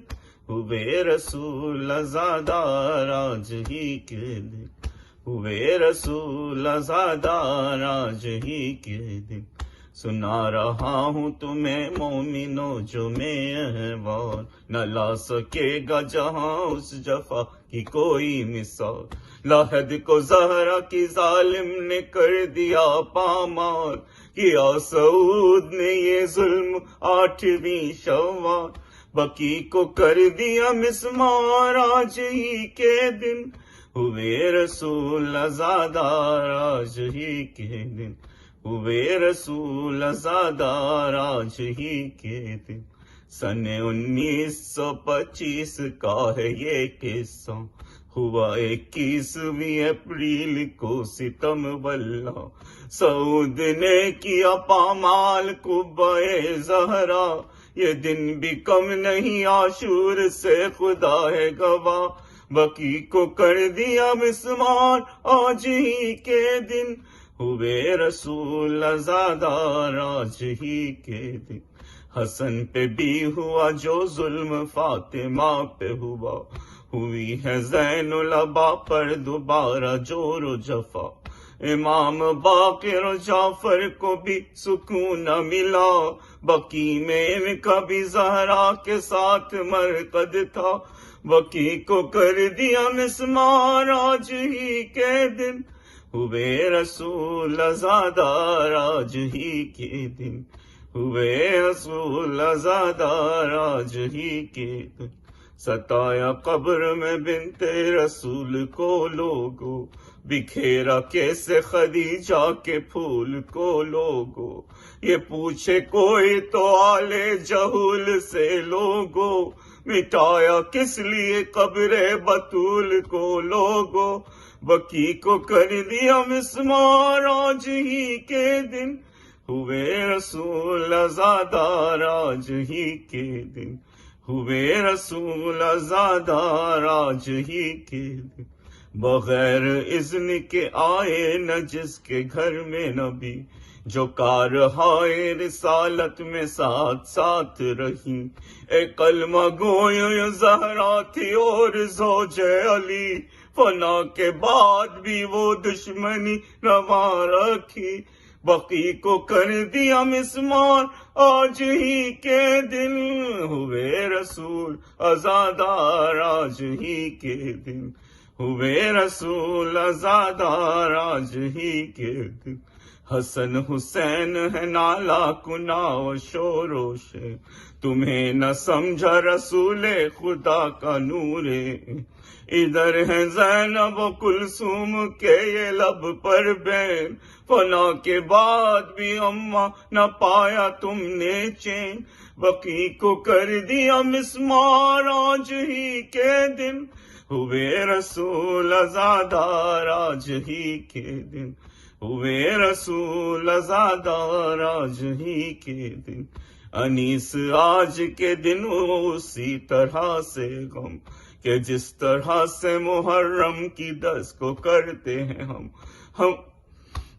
Speaker 7: ہوئے رسول عزادار آج ہی کے دن، ہوئے رسول عزادار آج ہی کے دن۔ سنا رہا ہوں تمہیں مومنو جو میں احوال، نہ لا سکے گا جہاں اس جفا کی کوئی مثال۔ لاحد کو زہرا کی ظالم نے کر دیا پامال، کیا سعود نے یہ ظلم 8ویں شوال۔ بقی کو کر دیا مسمار آج ہی کے دن، ہوئے رسول عزادار آج ہی کے دن، ہوئے رسول عزادار آج ہی کے دن۔ سن 1925 کا ہے یہ قصہ، ہوا 21ویں اپریل کو ستم واللہ۔ سعود نے کیا پامال قبہ زہرا، یہ دن بھی کم نہیں عاشور سے خدا ہے گواہ۔ بقی کو کر دیا مسمار آج ہی کے دن، ہوئے رسول عزادار آج ہی کے دن۔ حسن پہ بھی ہوا جو ظلم فاطمہ پہ ہوا، ہوئی ہے زین العبا پر دوبارہ جور و جفا۔ امام باقر و جعفر کو بھی سکون نہ ملا، بقی میں ان کا بھی زہرا کے ساتھ مرقد تھا۔ بقی کو کر دیا مسمار آج ہی کے دن، ہوئے رسول عزادار آج ہی کے دن، ہوئے رسول عزادار آج ہی کے دن۔ ستایا قبر میں بنت رسول کو لوگو، بکھیرا کیسے خدیجہ کے پھول کو لوگو۔ یہ پوچھے کوئی تو آلے جہول سے لوگو، مٹایا کس لیے قبر بطول کو لوگو۔ بقی کو کر دیا مسمار آج ہی کے دن، ہوئے رسول عزادار آج ہی کے دن، ہوئے رسول عزادار آج ہی کے دن۔ بغیر اذن کے آئے نہ جس کے گھر میں نبی، جو کارہائے رسالت میں ساتھ ساتھ رہی۔ اے کلمہ گویا زہرا تھی اور زوج علی، فنا کے بعد بھی وہ دشمنی رواں رکھی۔ بقی کو کر دیا مسمار آج ہی کے دن، ہوئے رسول عزادار آج ہی کے دن، ہوئے رسول عزادار آج ہی کے دن۔ حسن حسین ہے نالا کنا و شور و شے، تمہیں نہ سمجھا رسول خدا کا نور۔ ادھر ہے زینب و کلثوم کے یہ لب پر بین، فنا کے بعد بھی اماں نہ پایا تم نے چین۔ بقی کو کر دیا مسمار آج ہی کے دن، ہوئے رسول عزادار آج ہی کے دن، ہوئے رسول عزادار آج ہی کے دن۔ انیس آج کے دن اسی طرح سے غم، کہ جس طرح سے محرم کی 10 کو کرتے ہیں ہم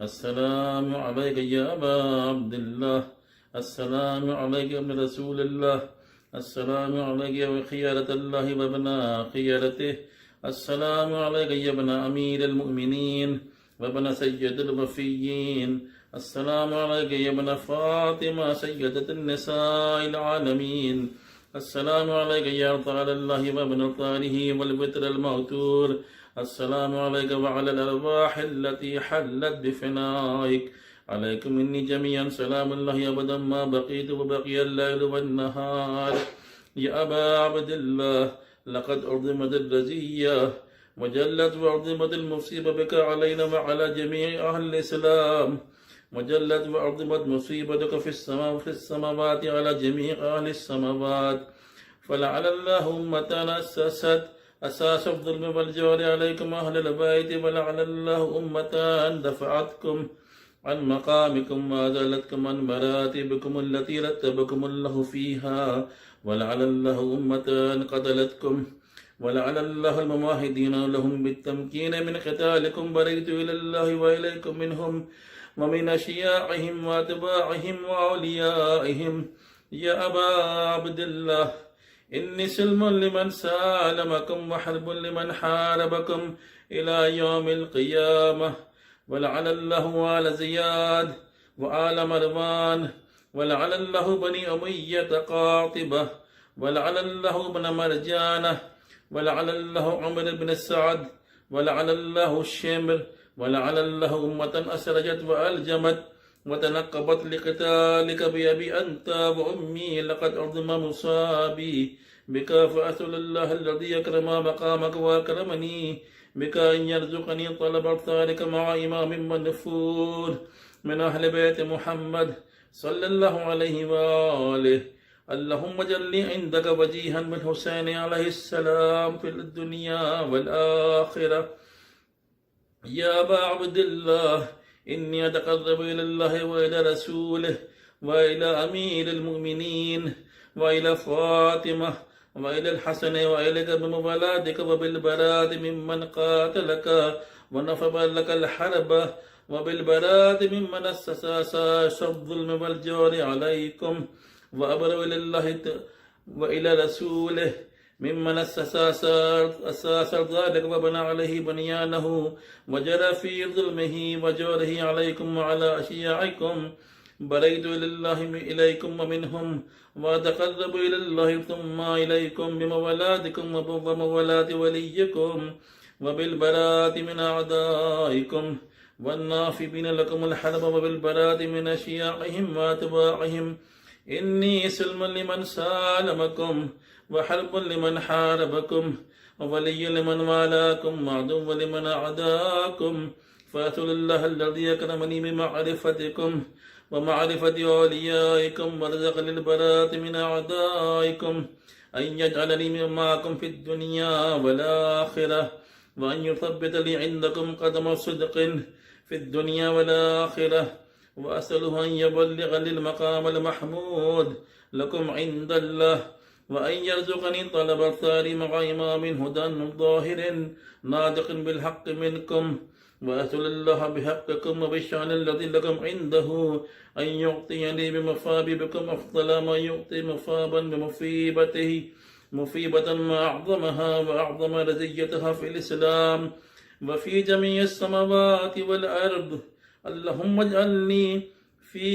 Speaker 2: السلام عليك يا أبا عبد الله، السلام عليك يا ابن رسول الله، السلام عليك يا خيارة الله وابن خيارته، السلام عليك يا ابن أمير المؤمنين وابن سيد الوفيين، السلام عليك يا ابن فاطمة سيدة النساء العالمين، السلام عليك يا طال الله وابن طاله والبتر الموتور، السلام عليك وعلى الأرواح التي حلت بفنائك، عليكم مني جميعا سلام الله أبدا ما بقيت وبقي الليل والنهار. يا أبا عبد الله، لقد أعظمت الرزية وجلت وأعظمت المصيبة بك علينا وعلى جميع أهل الإسلام، وجلت وأعظمت مصيبتك في السماوات على جميع أهل السماوات، فلعل الله أمتنا أساس الظلم والجور عليكم أهل البيت، ولعل الله أمتان دفعتكم عن مقامكم وأذلتكم عن مراتبكم التي رتبكم الله فيها، ولعل الله أمتان قتلتكم، ولعل الله المماهدين لهم بالتمكين من قتالكم، بريت إلى الله وإليكم منهم ومن أشياعهم وأتباعهم وأوليائهم. يا أبا عبد الله، إني سلم لمن سالمكم وحرب لمن حاربكم إلى يوم القيامة، ولعل الله آل زياد وآل مروان، ولعل الله بني أمية قاطبة، ولعل الله ابن مرجانة، ولعل الله عمر بن سعد، ولعل الله الشمر، ولعل الله أمة أسرجت وألجمت وتنقبت لقتالك بأبي أنت وأمي، لقد عظم مصابي بك، فأسأل الله الذي يكرم مقامك وأكرمني بك أن يرزقني طلب ثارك مع إمام منفور من أهل بيت محمد صلى الله عليه وآله. اللهم اجعل عندك وجيها بالحسين عليه السلام في الدنيا والآخرة. يا أبا عبد الله، إني أتقرب إلى الله وإلى رسوله وإلى أمير المؤمنين وإلى فاطمة وإلى الحسن وإليك بموالاتك وبالبراءة ممن قاتلك ونفب لك الحرب، وبالبراءة ممن أسس الظلم والجور عليكم، وأبرأ إلى الله وإلى رسوله ممن أساس ذلك وبنى عليه بنيانه وجرى في ظلمه وجوره عليكم وعلى أشياعكم، بريت إلى الله إليكم ومنهم، وأتقرب إلى الله ثم إليكم بمولاتكم ومولات وليكم وبالبراءة من أعدائكم والنافبين لكم الحرب، وبالبراءة من أشياعهم وأتباعهم. إني سلم لمن سالمكم وحرب لمن حاربكم وولي لمن والاكم وعدو لمن أعداكم، فأسأل الله الذي أكرمني بمعرفتكم ومعرفة أوليائكم ورزقني البراءة من أعدائكم أن يجعلني معكم في الدنيا والآخرة، وأن يثبت لي عندكم قدم صدق في الدنيا والآخرة، وأسأله أن يبلغ لي المقام المحمود لكم عند الله، وأن يرزقني طلب الثار مع إمام هدى ظاهر ناطق بالحق منكم، وأسأل الله بحقكم وبالشأن الذي لكم عنده أن يعطيني بمصابكم أفضل ما يعطي مصابا بمصيبته، مصيبة ما أعظمها وأعظم رزيتها في الإسلام وفي جميع السماوات والأرض. اللهم اجعلني في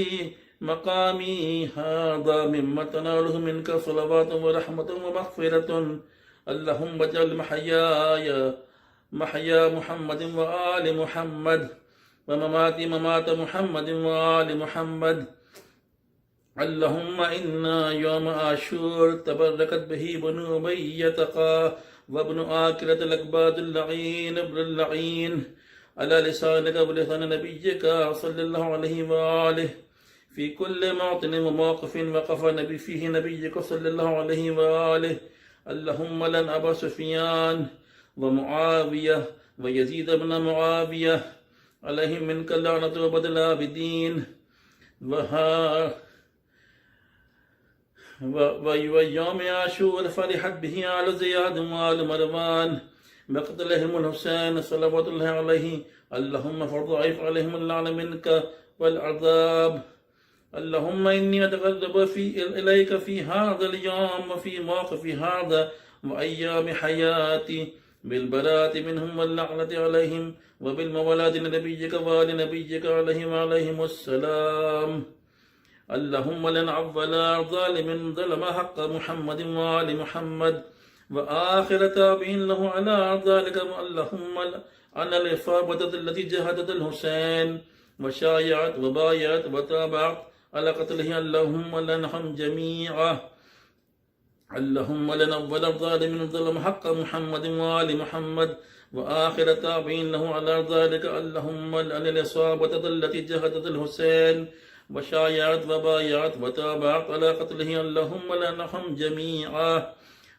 Speaker 2: مقامي هذا مما تناله منك صلوات ورحمة ومغفرة. اللهم اجعل محياي محيا محمد وآل محمد ومماتي ممات محمد وآل محمد
Speaker 8: اللهم إنا يوم عاشور تبركت به بنو أمية وابن آكلة الأكباد اللعين ابن اللعين على لسانك ولسان نبيك صلى الله عليه وآله في كل موطن وموقف وقف نبي فيه نبيك صلى الله عليه وآله. اللهم لن أبا سفيان ومعاوية ويزيد بن معاوية عليهم منك اللعنة وبد العابدين ويوم عاشور فرحت به على زياد وآل مروان بقتلهم الحسين صلوات الله عليه. اللهم فضعف عليهم اللعن منك والعذاب. اللهم إني أتقرب إليك في هذا اليوم وفي موقف هذا وأيام حياتي بالبراءة منهم واللعنة عليهم وبالموالاه لنبيك وآل نبيك عليهم السلام. اللهم لن عفلا ظالم ظلم حق محمد وآل محمد وآخر تابعين له على ذلك. اللهم على الإصابة التي جهدت الحسين وشايعت وبايعت وتابعت على قتله. اللهم لنهم جميعا. اللهم لنا ولا الظالمين ظلم حق محمد وآل محمد وآخر تابعين له على ذلك. اللهم لنا الإصابة التي جهدت الحسين وشايعت وبايعت وتابعت على قتله. اللهم لنهم جميعا.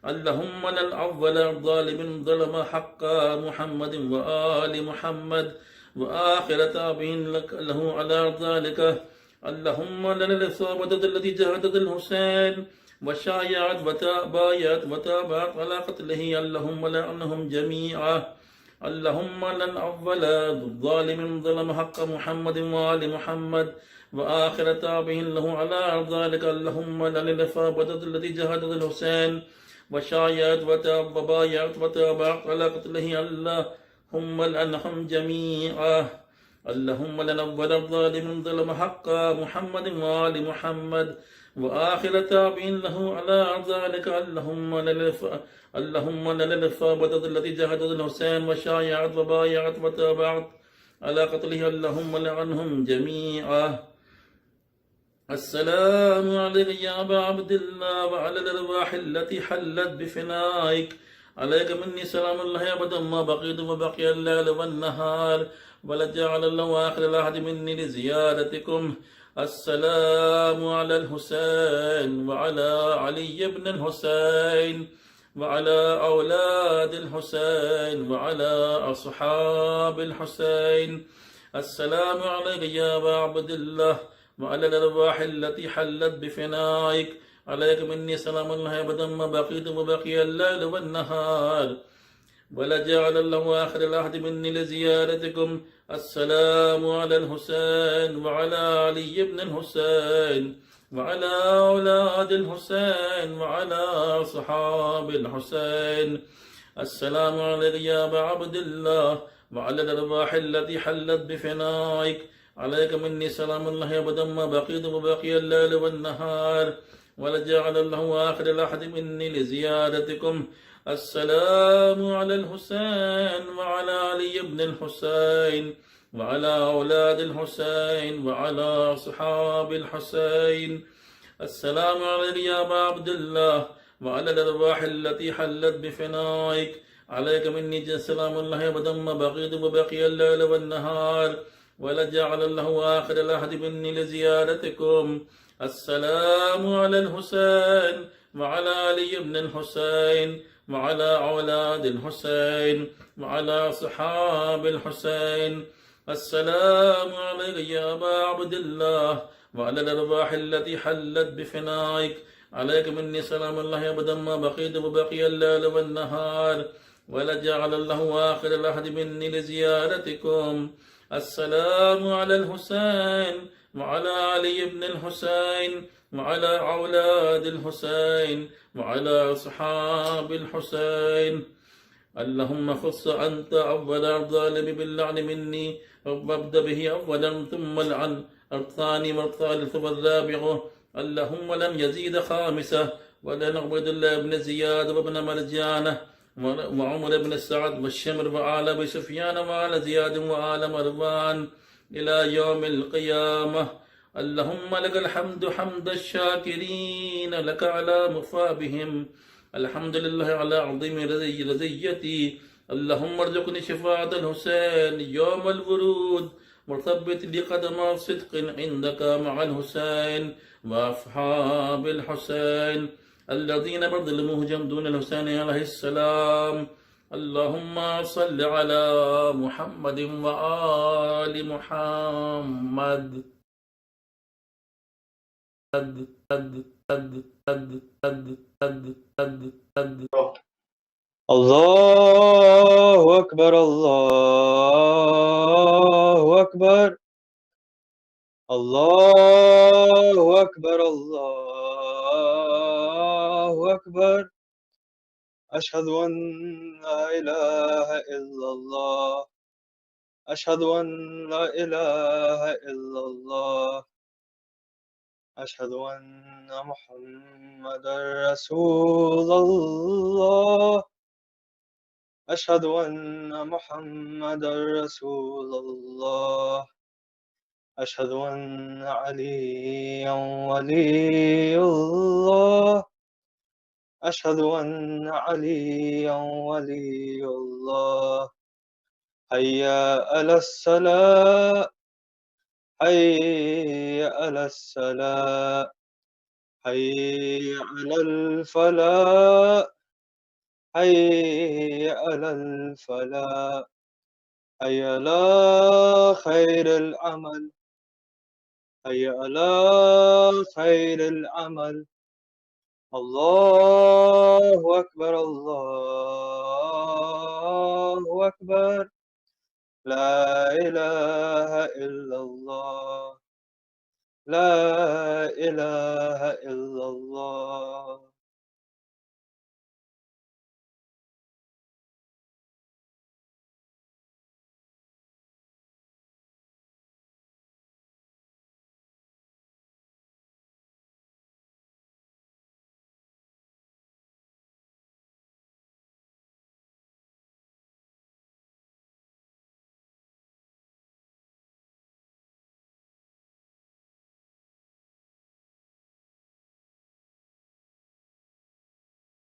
Speaker 8: اللهم لن أول الظالم ظلم حق محمد وآل محمد وآخر تابعين له على ذلك. اللهم لنا الإصابة التي جهدت الحسين وشايعت وبايعت وتابعت على قتله. اللهم لعنهم جميعا. اللهم لن أول الظالم ظلم حق محمد وآل محمد وآخر تابعين له على ذلك. اللهم لنا الإصابة التي جهدت الحسين وشايعت وبايعت وتابعت على قتله. اللهم لعنهم جميعا. اللهم لنا ولا الظالم ظلم حق محمد وآل محمد وآخر تابعين له على ذلك. اللهم لنا الإصابة التي جهدت الحسين وشايعت وبايعت وتابعت على قتله. اللهم لعنهم جميعا. السلام عليك يا أبا عبد الله وعلى الأرواح التي حلت بفنائك. عليك مني سلام الله أبدا ما بقيت وبقي الليل والنهار ولجعل الله آخر العهد مني لزيارتكم. السلام على الحسين وعلى علي بن الحسين وعلى أولاد الحسين وعلى أصحاب الحسين. السلام عليك يا أبا عبد الله وعلى الأرواح التي حلت بفنائك. عليك مني سلام الله أبدا ما بقيت وبقي الليل والنهار ولجعل الله آخر العهد مني لزيارتكم. السلام على الحسين وعلى علي بن الحسين وعلى أولاد الحسين وعلى أصحاب الحسين. السلام عليك يا أبا عبد الله وعلى الأرواح التي حلت بفنائك. عليك مني سلام الله أبدا ما بقيت وبقي الليل والنهار ولجعل الله آخر العهد مني لزيارتكم. السلام على الحسين وعلى علي بن الحسين وعلى أولاد الحسين وعلى أصحاب الحسين. السلام عليك يا أبا عبد الله وعلى الأرواح التي حلت بفنائك. عليك مني سلام الله أبدا ما بقيت وبقي الليل والنهار ولجعل الله آخر العهد مني لزيارتكم. السلام على الحسين وعلى علي بن الحسين وعلى أولاد الحسين وعلى أصحاب الحسين. السلام عليك يا أبا عبد الله وعلى الأرواح التي حلت بفنائك. عليك مني سلام الله أبدا ما بقيت وبقي الليل والنهار ولجعل الله آخر العهد مني لزيارتكم. السلام على الحسين وعلى علي بن الحسين وعلى أولاد الحسين وعلى أصحاب الحسين. اللهم خص أنت أول الظالم باللعن مني وابدأ به أولا ثم العن الثاني والثالث والرابع. اللهم لم يزيد خامسة ولن عبد الله بن زياد وابن مرجانة وعمر بن سعد والشمر وآل أبي سفيان وآل زياد وآل مروان إلى يوم القيامة. اللهم لك الحمد حمد الشاكرين لك على مصابهم. الحمد لله على عظيم رزيتي. اللهم ارزقني شفاعة الحسين يوم الورود، وثبت لي قدم صدق عندك مع الحسين وأصحاب الحسين الذين بذلوا دون الحسين عليه السلام. اللهم صل على محمد وآل محمد.
Speaker 9: الله أكبر الله أكبر الله أكبر الله أكبر. أشهد أن لا إله إلا الله، أشهد أن لا إله إلا الله، أشهد أن محمدا رسول الله، أشهد أن محمدا رسول الله، أشهد أن عليا ولي الله، أشهد أن عليا ولي الله. هيا على الصلاة، هيا على الصلاة، هيا على الفلاح، هيا على الفلاح، هيا على خير العمل، هيا على خير العمل. الله أكبر الله أكبر. لا إله إلا الله، لا إله إلا الله.